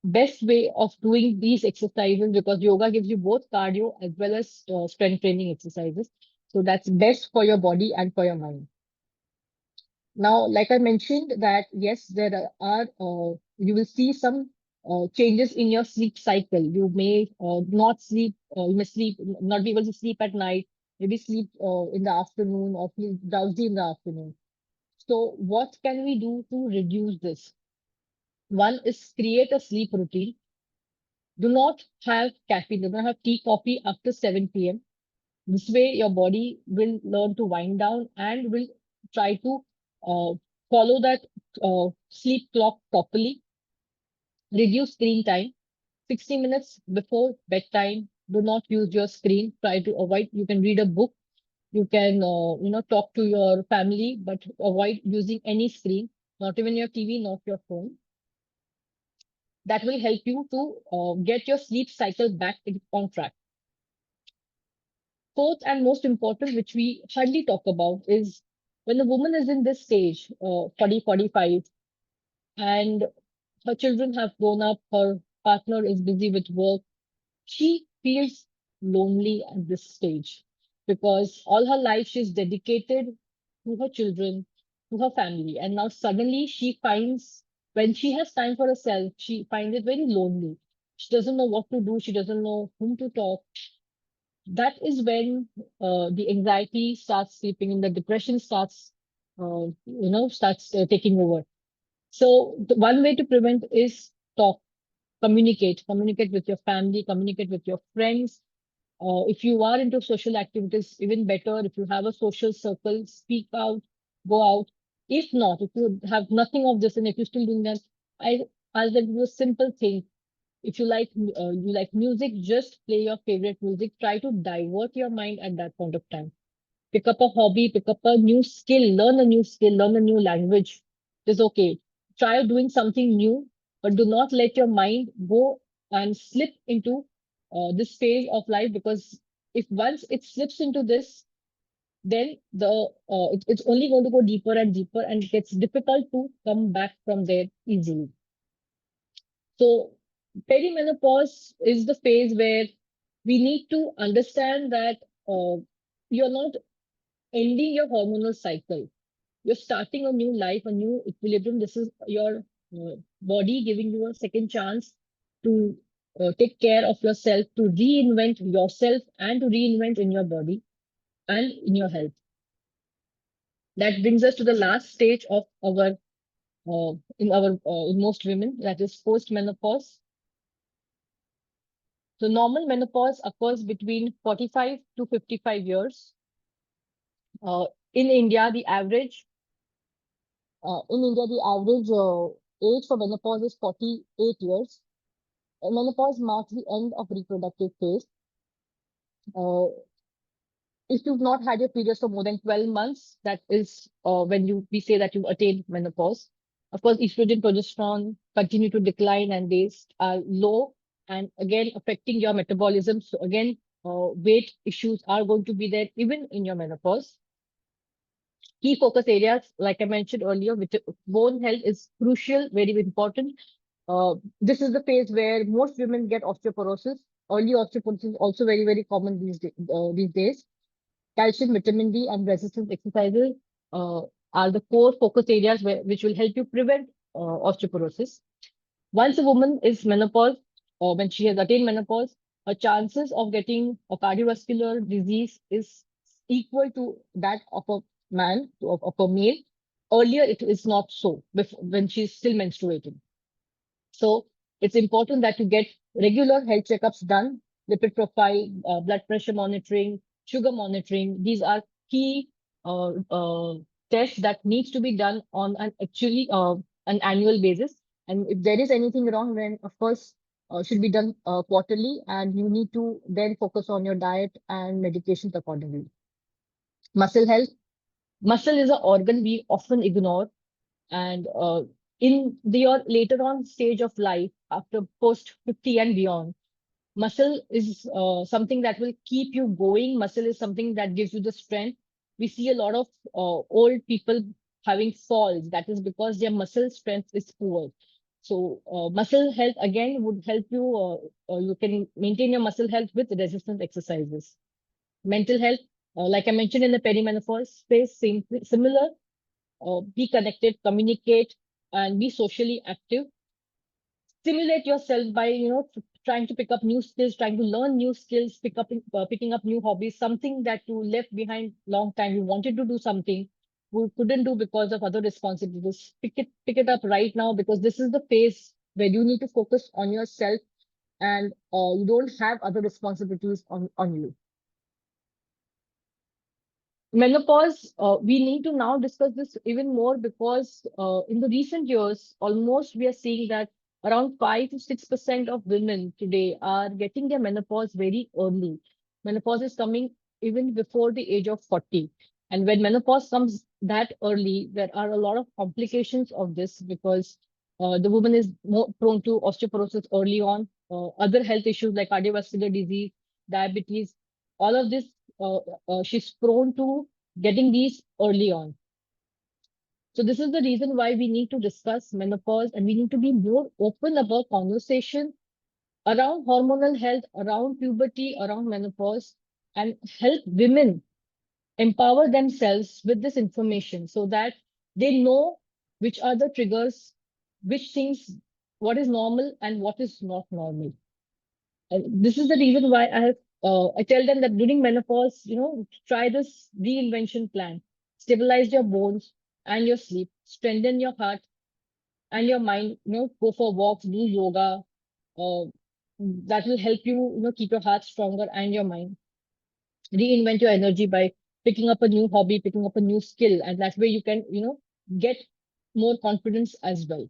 best way of doing these exercises, because yoga gives you both cardio as well as strength training exercises. So that's best for your body and for your mind. Now, like I mentioned that, yes, there are, you will see some changes in your sleep cycle. You may not sleep, you may not be able to sleep at night, maybe sleep in the afternoon or feel drowsy in the afternoon. So what can we do to reduce this? One is create a sleep routine. Do not have caffeine, do not have tea, coffee after 7 p.m. This way, your body will learn to wind down and will try to uh, follow that sleep clock properly. Reduce screen time. 60 minutes before bedtime, do not use your screen. Try to avoid. You can read a book. You can, talk to your family, but avoid using any screen, not even your TV, not your phone. That will help you to get your sleep cycle back on track. Fourth and most important, which we hardly talk about, is when the woman is in this stage, 40, 45, and her children have grown up, her partner is busy with work, she feels lonely at this stage because all her life she's dedicated to her children, to her family, and now suddenly she finds when she has time for herself, she finds it very lonely. She doesn't know what to do, she doesn't know whom to talk. That is when the anxiety starts sleeping in, the depression starts taking over. So the one way to prevent is talk, communicate with your family, communicate with your friends. If you are into social activities, even better. If you have a social circle, speak out, go out. If not, if you have nothing of this, and if you're still doing that, I'll tell you a simple thing. If you like music, just play your favorite music. Try to divert your mind at that point of time. Pick up a hobby, pick up a new skill, learn a new skill, learn a new language. It's okay. Try doing something new, but do not let your mind go and slip into this phase of life, because if once it slips into this, then it's only going to go deeper and deeper, and it gets difficult to come back from there easily. So perimenopause is the phase where we need to understand that you're not ending your hormonal cycle. You're starting a new life, a new equilibrium. This is your body giving you a second chance to take care of yourself, to reinvent yourself and to reinvent in your body and in your health. That brings us to the last stage of our in most women, that is post-menopause. So normal menopause occurs between 45 to 55 years. Uh, in India, the average age for menopause is 48 years. Menopause marks the end of reproductive phase. Uh, if you've not had your periods for more than 12 months, that is when we say that you've attained menopause. Of course, estrogen, progesterone continue to decline and they are low and again affecting your metabolism. So again, weight issues are going to be there even in your menopause. Key focus areas, like I mentioned earlier, which bone health is crucial, very important. This is the phase where most women get osteoporosis. Early osteoporosis is also very common these days. Calcium, vitamin D, and resistance exercises uh, are the core focus areas which will help you prevent osteoporosis. Once a woman is menopause, or when she has attained menopause, her chances of getting a cardiovascular disease is equal to that of a man, of a male. Earlier, it is not so when she's still menstruating. So it's important that you get regular health checkups done, lipid profile, blood pressure monitoring, sugar monitoring. These are key tests that needs to be done on an annual basis. And if there is anything wrong, then of course should be done quarterly, and you need to then focus on your diet and medications accordingly. Muscle health. Muscle is an organ we often ignore, and in your later on stage of life, after post 50 and beyond, muscle is something that will keep you going. Muscle is something that gives you the strength. We see a lot of old people having falls. That is because their muscle strength is poor. So muscle health again would help you. You can maintain your muscle health with resistance exercises. Mental health, like I mentioned in the perimenopause space, similar. Be connected, communicate, and be socially active. Stimulate yourself by trying to pick up new skills, trying to learn new skills, picking up new hobbies, something that you left behind long time. You wanted to do something you couldn't do because of other responsibilities. Pick it up right now, because this is the phase where you need to focus on yourself, and you don't have other responsibilities on you. Menopause, we need to now discuss this even more, because in the recent years, almost we are seeing that around 5 to 6% of women today are getting their menopause very early. Menopause is coming even before the age of 40. And when menopause comes that early, there are a lot of complications of this, because the woman is more prone to osteoporosis early on, other health issues like cardiovascular disease, diabetes, all of this she's prone to getting these early on. So this is the reason why we need to discuss menopause, and we need to be more open about conversation around hormonal health, around puberty, around menopause, and help women empower themselves with this information so that they know which are the triggers, which things, what is normal and what is not normal. And this is the reason why I tell them that during menopause, try this reinvention plan. Stabilize your bones and your sleep, strengthen your heart and your mind, go for walks, do yoga. Uh, that will help you, keep your heart stronger and your mind. Reinvent your energy by picking up a new hobby, picking up a new skill, and that way you can, get more confidence as well.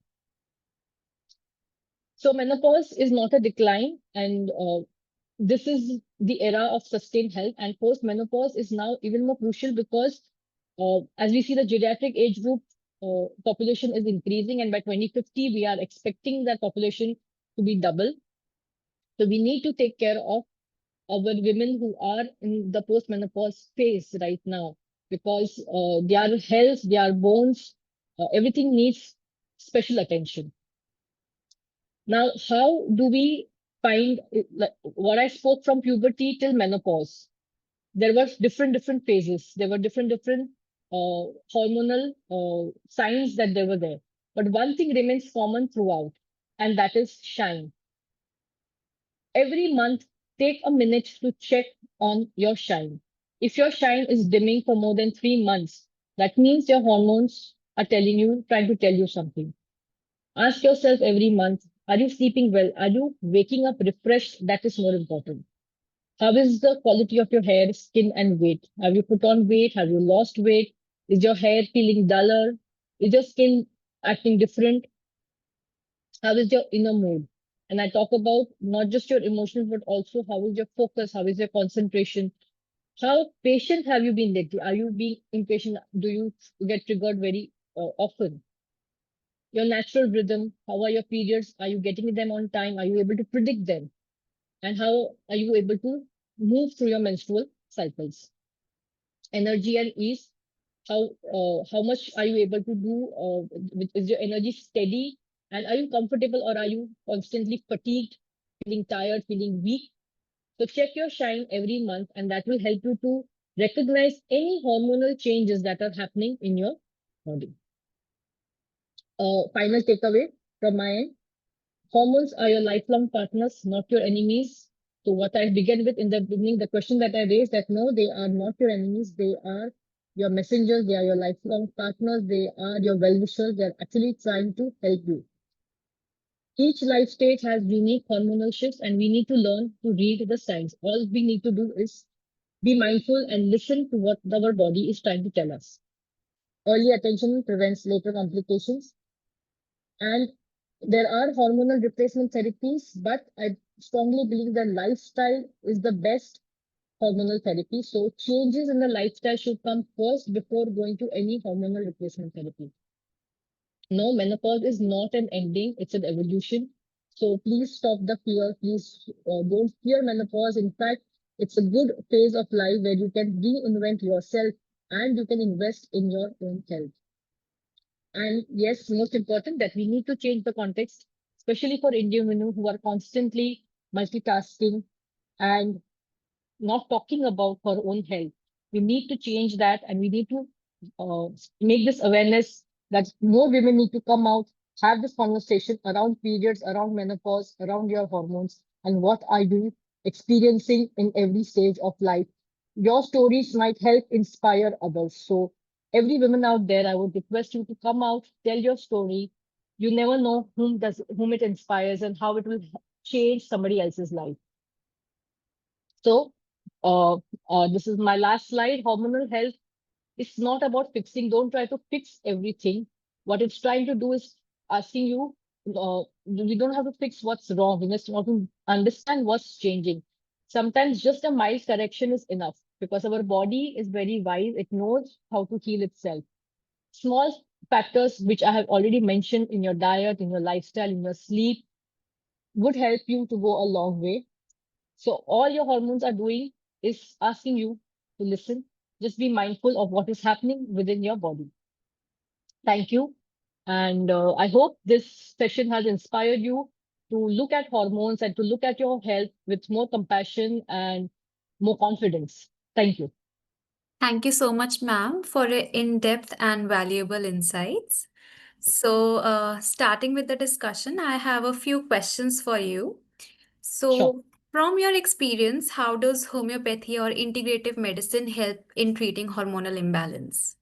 So menopause is not a decline, and this is the era of sustained health, and post-menopause is now even more crucial, because as we see, the geriatric age group population is increasing, and by 2050 we are expecting that population to be double. So we need to take care of our women who are in the post-menopause phase right now, because their health, their bones, everything needs special attention. Now, how do we find like what I spoke from puberty till menopause? There were different phases. There were different hormonal signs that they were there. But one thing remains common throughout, and that is shine. Every month, take a minute to check on your shine. If your shine is dimming for more than 3 months, that means your hormones are trying to tell you something. Ask yourself every month, are you sleeping well? Are you waking up refreshed? That is more important. How is the quality of your hair, skin, and weight? Have you put on weight? Have you lost weight? Is your hair feeling duller? Is your skin acting different? How is your inner mood? And I talk about not just your emotions, but also how is your focus? How is your concentration? How patient have you been lately? Are you being impatient? Do you get triggered very often? Your natural rhythm, how are your periods? Are you getting them on time? Are you able to predict them? And how are you able to move through your menstrual cycles? Energy and ease, how much are you able to do? Is your energy steady? And are you comfortable, or are you constantly fatigued, feeling tired, feeling weak? So check your shine every month, and that will help you to recognize any hormonal changes that are happening in your body. Final takeaway from my end: hormones are your lifelong partners, not your enemies. So what I began with in the beginning, the question that I raised, that no, they are not your enemies. They are your messengers. They are your lifelong partners. They are your well-wishers. They're actually trying to help you. Each life stage has unique hormonal shifts, and we need to learn to read the signs. All we need to do is be mindful and listen to what our body is trying to tell us. Early attention prevents later complications. And there are hormonal replacement therapies, but I strongly believe that lifestyle is the best hormonal therapy. So changes in the lifestyle should come first before going to any hormonal replacement therapy. No, menopause is not an ending, it's an evolution. So please stop the fear. Please don't fear menopause. In fact, it's a good phase of life where you can reinvent yourself and you can invest in your own health. And yes, most important that we need to change the context, especially for Indian women who are constantly multitasking and not talking about her own health. We need to change that, and we need to uh, make this awareness that more women need to come out, have this conversation around periods, around menopause, around your hormones, and what are you experiencing in every stage of life. Your stories might help inspire others. So, every woman out there, I would request you to come out, tell your story. You never know whom it inspires and how it will change somebody else's life. So, uh, this is my last slide. Hormonal health is not about fixing. Don't try to fix everything. What it's trying to do is asking you, we don't have to fix what's wrong. We just want to understand what's changing. Sometimes just a mild correction is enough because our body is very wise. It knows how to heal itself. Small factors, which I have already mentioned in your diet, in your lifestyle, in your sleep, would help you to go a long way. So all your hormones are doing is asking you to listen. Just be mindful of what is happening within your body. Thank you. And I hope this session has inspired you to look at hormones and to look at your health with more compassion and more confidence. Thank you. Thank you so much, ma'am, for your in-depth and valuable insights. So, starting with the discussion, I have a few questions for you. Sure. So, from your experience, how does homeopathy or integrative medicine help in treating hormonal imbalance?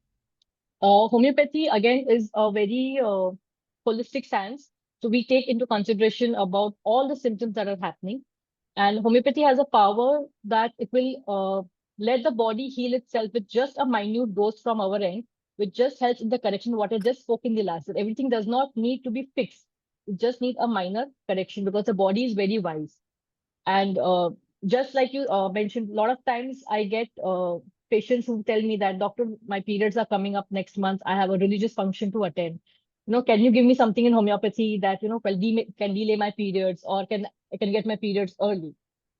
Homeopathy, again, is a very holistic science. So we take into consideration about all the symptoms that are happening. And homeopathy has a power that it will let the body heal itself with just a minute dose from our end, which just helps in the correction what I just spoke in the last. Everything does not need to be fixed. It just needs a minor correction because the body is very wise. And just like you mentioned, a lot of times I get patients who tell me that, doctor, my periods are coming up next month. I have a religious function to attend. Can you give me something in homeopathy that, can delay my periods, or I can get my periods early?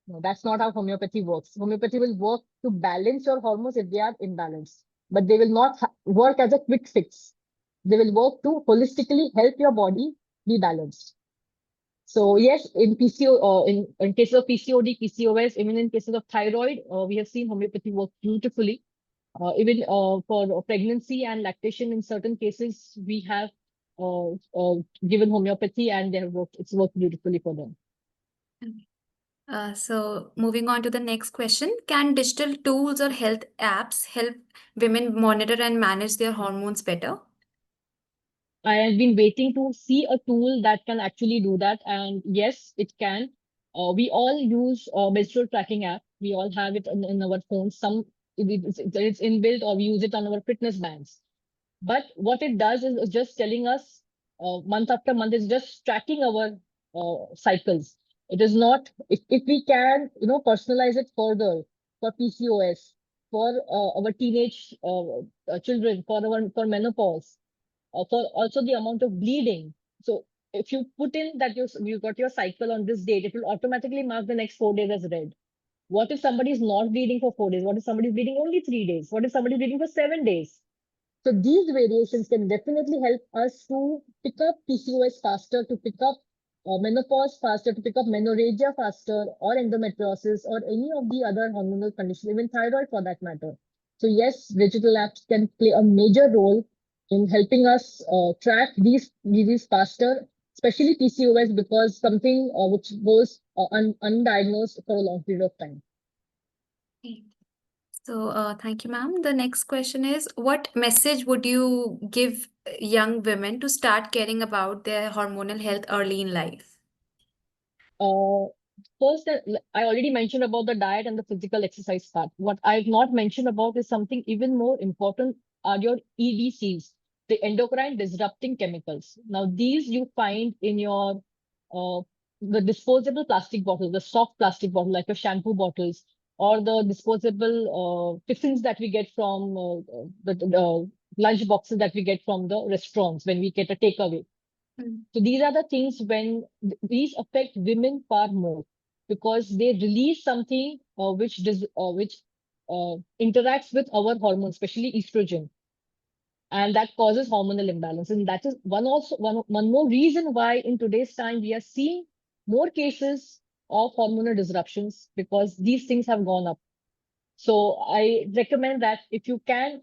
No, that's not how homeopathy works. Homeopathy will work to balance your hormones if they are imbalanced, but they will not work as a quick fix. They will work to holistically help your body be balanced. So yes, in in cases of PCOD, PCOS, even in cases of thyroid, we have seen homeopathy work beautifully. Even for pregnancy and lactation, in certain cases, we have given homeopathy, and they have worked. It's worked beautifully for them. So moving on to the next question, can digital tools or health apps help women monitor and manage their hormones better? I have been waiting to see a tool that can actually do that, and yes, it can. We all use menstrual tracking app. We all have it in our phones. It's inbuilt, or we use it on our fitness bands. But what it does is just telling us month after month, it's just tracking our cycles. It is not, if we can, personalize it further for PCOS, for our teenage children, for menopause, for also the amount of bleeding. So if you put in that you got your cycle on this date, it will automatically mark the next 4 days as red. What if somebody is not bleeding for 4 days? What if somebody is bleeding only 3 days? What if somebody is bleeding for 7 days? So these variations can definitely help us to pick up PCOS faster, to pick up menopause faster, to pick up menorrhagia faster, or endometriosis, or any of the other hormonal conditions, even thyroid for that matter. So yes, digital apps can play a major role in helping us track these diseases faster, especially PCOS, because something which goes undiagnosed for a long period of time. Okay. So thank you, ma'am. The next question is, what message would you give young women to start caring about their hormonal health early in life? Uh, First, I already mentioned about the diet and the physical exercise part. What I've not mentioned about is something even more important are your EDCs, the endocrine disrupting chemicals. Now, these you find in your uh, the disposable plastic bottle, the soft plastic bottle, like your shampoo bottles, or the disposable tiffins that we get from the lunch boxes that we get from the restaurants when we get a takeaway. Mm. So these are the things when these affect women far more because they release something which interacts with our hormones, especially estrogen, and that causes hormonal imbalance. And that is one more reason why in today's time we are seeing more cases of hormonal disruptions because these things have gone up. So I recommend that if you can,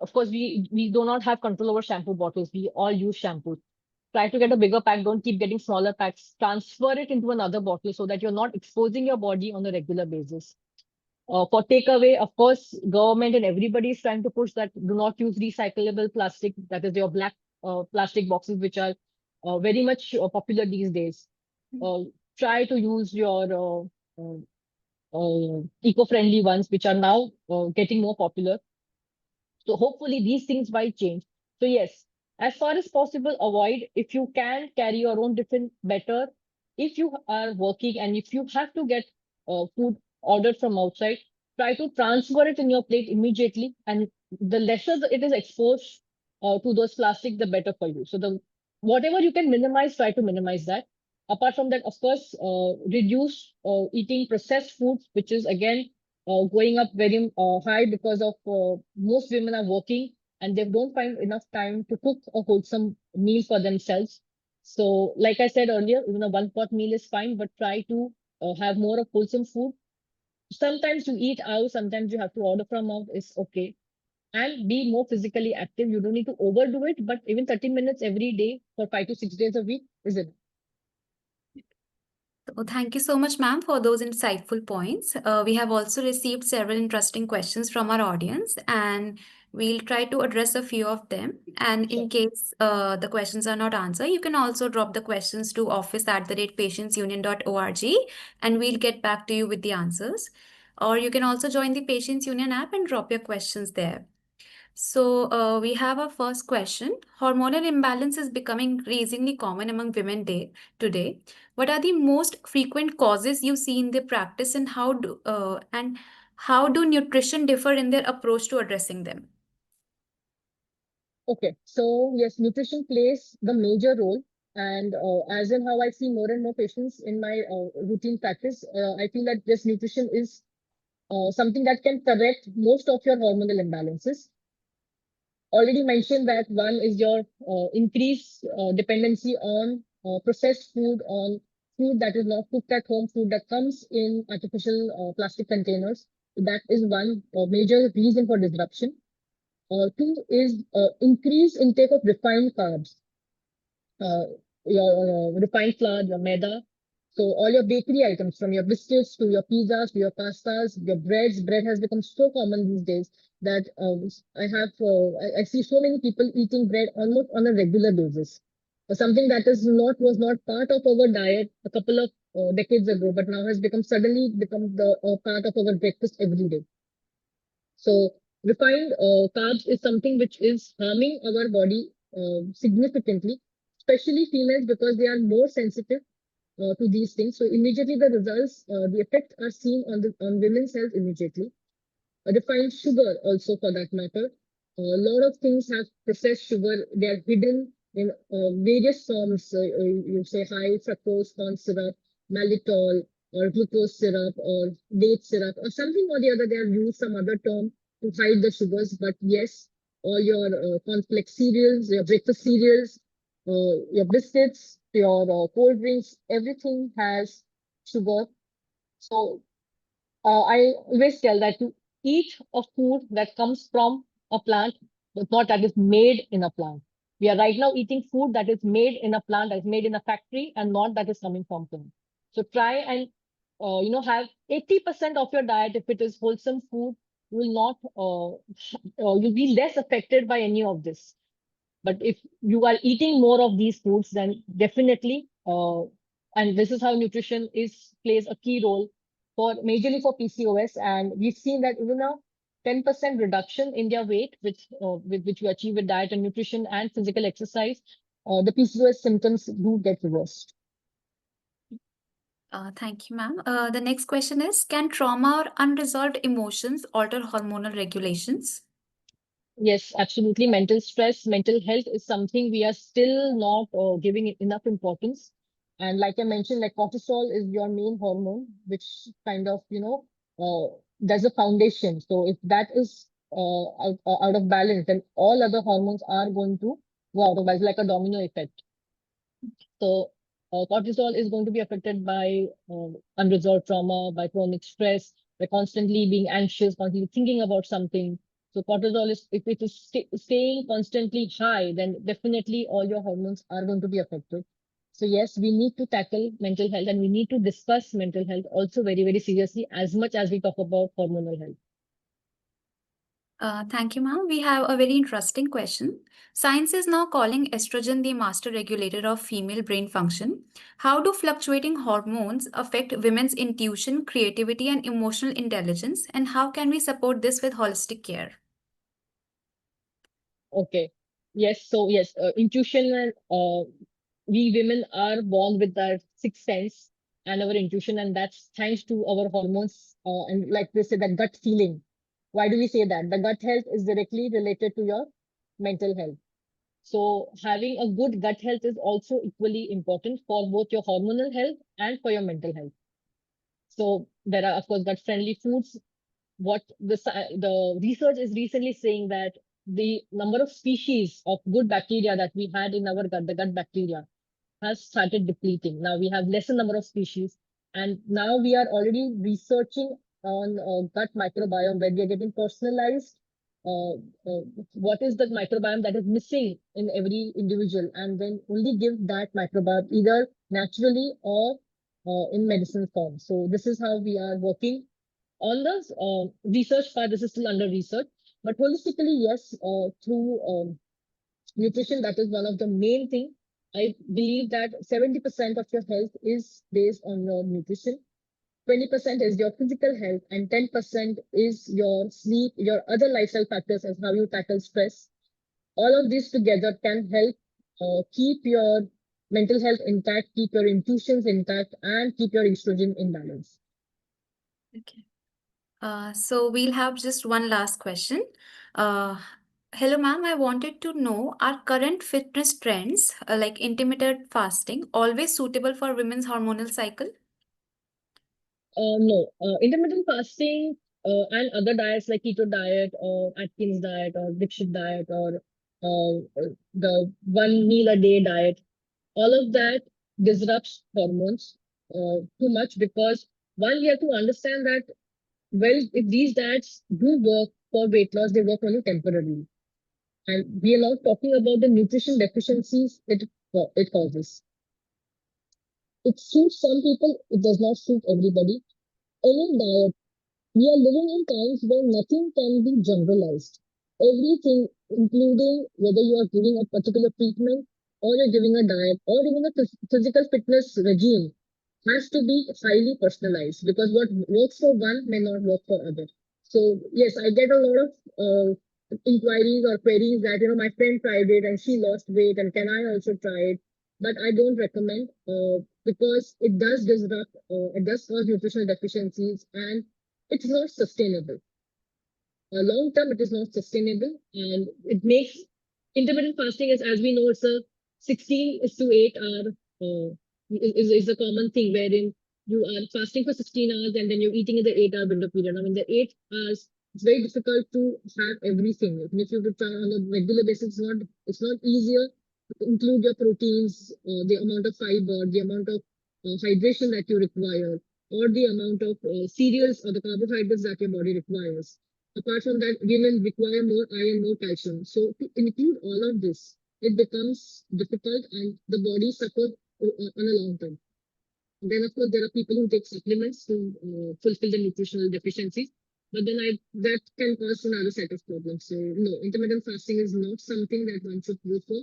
of course, we do not have control over shampoo bottles. We all use shampoo. Try to get a bigger pack. Don't keep getting smaller packs. Transfer it into another bottle so that you're not exposing your body on a regular basis. For takeaway, of course, government and everybody is trying to push that do not use recyclable plastic. That is your black plastic boxes, which are very much popular these days. Uh, Try to use your eco-friendly ones, which are now getting more popular. So hopefully these things might change. So yes, as far as possible, avoid if you can carry your own tiffin better. If you are working and if you have to get food ordered from outside, try to transfer it in your plate immediately. And the lesser it is exposed to those plastic, the better for you. So the whatever you can minimize, try to minimize that. Apart from that, of course, reduce eating processed foods, which is again going up very high because of most women are working and they don't find enough time to cook a wholesome meal for themselves. So, like I said earlier, even a one pot meal is fine, but try to have more of wholesome food. Sometimes you eat out, sometimes you have to order from out, is okay. And be more physically active. You don't need to overdo it, but even 30 minutes every day for 5 to 6 days a week is it. So thank you so much, ma'am, for those insightful points. We have also received several interesting questions from our audience, and we'll try to address a few of them. And Sure. in case the questions are not answered, you can also drop the questions to office@patientsunion.org, and we'll get back to you with the answers. Or you can also join the Patients Union app and drop your questions there. So, we have our first question. Hormonal imbalance is becoming increasingly common among women today. What are the most frequent causes you see in their practice, and how do nutrition differ in their approach to addressing them? Okay, so yes, nutrition plays the major role. And as in how I see more and more patients in my routine practice, I feel that this nutrition is something that can correct most of your hormonal imbalances. Already mentioned that one is your increased dependency on processed food, on food that is not cooked at home, food that comes in artificial plastic containers. That is one major reason for disruption. Two is increased intake of refined carbs, uh, your refined flour, your maida. So all your bakery items, from your biscuits to your pizzas to your pastas, your breads. Bread has become so common these days that I see so many people eating bread almost on a regular basis. Something that is not was not part of our diet a couple of decades ago, but now has become suddenly become the part of our breakfast every day. So refined carbs is something which is harming our body significantly, especially females because they are more sensitive to these things. So immediately the effects are seen on the on women's health immediately. Refined sugar also for that matter. A lot of things have processed sugar. They are hidden in various forms. You say high fructose corn syrup, malitol, or glucose syrup, or date syrup, or something or the other. They have used some other term to hide the sugars. But yes, all your complex cereals, your breakfast cereals, your biscuits, your cold drinks, everything has sugar. So I always tell that to eat a food that comes from a plant, but not that is made in a plant. We are right now eating food that is made in a plant, that is made in a factory, and not that is coming from plant. So try and have 80% of your diet if it is wholesome food. You will not you'll be less affected by any of this. But if you are eating more of these foods, then definitely, and this is how nutrition is plays a key role for majorly for PCOS. And we've seen that even a 10% reduction in their weight, with which you achieve with diet and nutrition and physical exercise, the PCOS symptoms do get reversed. Thank you, ma'am. The next question is, can trauma or unresolved emotions alter hormonal regulations? Yes, absolutely. Mental stress, mental health is something we are still not giving it enough importance. And like I mentioned, like cortisol is your main hormone, which kind of, does a foundation. So if that is out of balance, then all other hormones are going to go out of balance, like a domino effect. So cortisol is going to be affected by unresolved trauma, by chronic stress, by constantly being anxious, constantly thinking about something. So cortisol is, if it is staying constantly high, then definitely all your hormones are going to be affected. So yes, we need to tackle mental health and we need to discuss mental health also very, very seriously as much as we talk about hormonal health. Thank you, ma'am. We have a very interesting question. Science is now calling estrogen the master regulator of female brain function. How do fluctuating hormones affect women's intuition, creativity, and emotional intelligence? And how can we support this with holistic care? Okay. Yes. So yes, intuition and we women are born with that sixth sense and our intuition, and that's thanks to our hormones. And like they say, that gut feeling. Why do we say that? The gut health is directly related to your mental health. So having a good gut health is also equally important for both your hormonal health and for your mental health. So there are of course gut friendly foods. What the research is recently saying that the number of species of good bacteria that we had in our gut, the gut bacteria, has started depleting. Now we have lesser number of species, and now we are already researching on gut microbiome where we are getting personalized. Uh, what is the microbiome that is missing in every individual, and then only give that microbiome either naturally or in medicine form. So this is how we are working on the research part. This is still under research, but holistically, yes, through nutrition, that is one of the main thing. I believe that 70% of your health is based on your nutrition. 20% is your physical health, and 10% is your sleep, your other lifestyle factors, as how you tackle stress. All of these together can help keep your mental health intact, keep your intuitions intact, and keep your estrogen in balance. Okay. So we'll have just one last question. Uh, Hello, ma'am. I wanted to know, are current fitness trends like intermittent fasting always suitable for women's hormonal cycle? No, intermittent fasting and other diets like keto diet or Atkins diet or Dixit diet or the one meal a day diet, all of that disrupts hormones too much because one, we have to understand that Well, if these diets do work for weight loss, they work only temporarily. And we are not talking about the nutrition deficiencies it causes. It suits some people, it does not suit everybody. Any diet, we are living in times where nothing can be generalized. Everything, including whether you are giving a particular treatment or you're giving a diet or even a physical fitness regime, has to be highly personalized because what works for one may not work for other. So yes, I get a lot of inquiries or queries that my friend tried it and she lost weight and can I also try it? But I don't recommend because it does disrupt, it does cause nutritional deficiencies and it's not sustainable. Long term, it is not sustainable and it makes intermittent fasting is, as we know, it's a 16 is to 8 hour is a common thing wherein you are fasting for 16 hours and then you're eating in the 8-hour window period. I mean, the 8 hours, it's very difficult to have everything. Even if you try on a regular basis, it's not easier to include your proteins, the amount of fiber, the amount of hydration that you require, or the amount of cereals or the carbohydrates that your body requires. Apart from that, women require more iron, more calcium. So to include all of this, it becomes difficult and the body suffers on a long term. Then, of course, there are people who take supplements to fulfill the nutritional deficiencies. But then that can cause another set of problems. So no, intermittent fasting is not something that one should go for.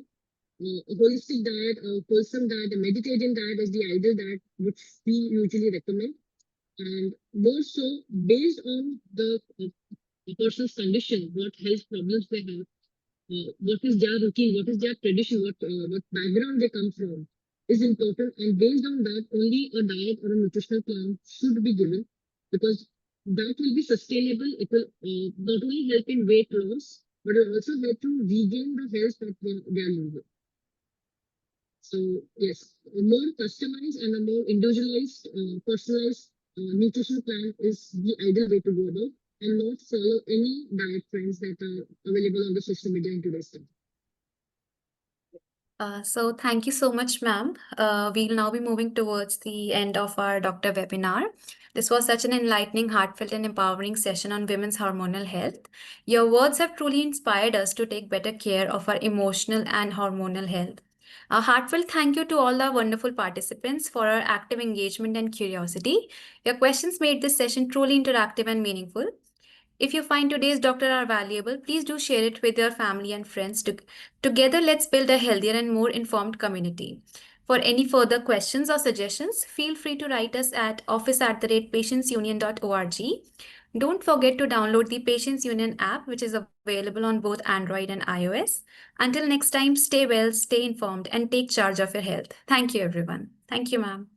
A holistic diet, a wholesome diet, a mediterranean diet is the ideal diet which we usually recommend. And more so based on the a person's condition, what health problems they have, what is their routine, what is their tradition, what background they come from, is important. And based on that, only a diet or a nutritional plan should be given because that will be sustainable. It will not only help in weight loss, but it will also help to regain the health that they are losing. So yes, a more customized and a more individualized, personalized nutrition plan is the ideal way to go about and not follow any diet trends that are available on the social media in today's time. So thank you so much, ma'am. We'll now be moving towards the end of our doctor webinar. This was such an enlightening, heartfelt, and empowering session on women's hormonal health. Your words have truly inspired us to take better care of our emotional and hormonal health. A heartfelt thank you to all our wonderful participants for our active engagement and curiosity. Your questions made this session truly interactive and meaningful. If you find today's doctor are valuable, please do share it with your family and friends. Together, let's build a healthier and more informed community. For any further questions or suggestions, feel free to write us at office@patientsunion.org. Don't forget to download the Patients Union app, which is available on both Android and iOS. Until next time, stay well, stay informed, and take charge of your health. Thank you, everyone. Thank you, ma'am.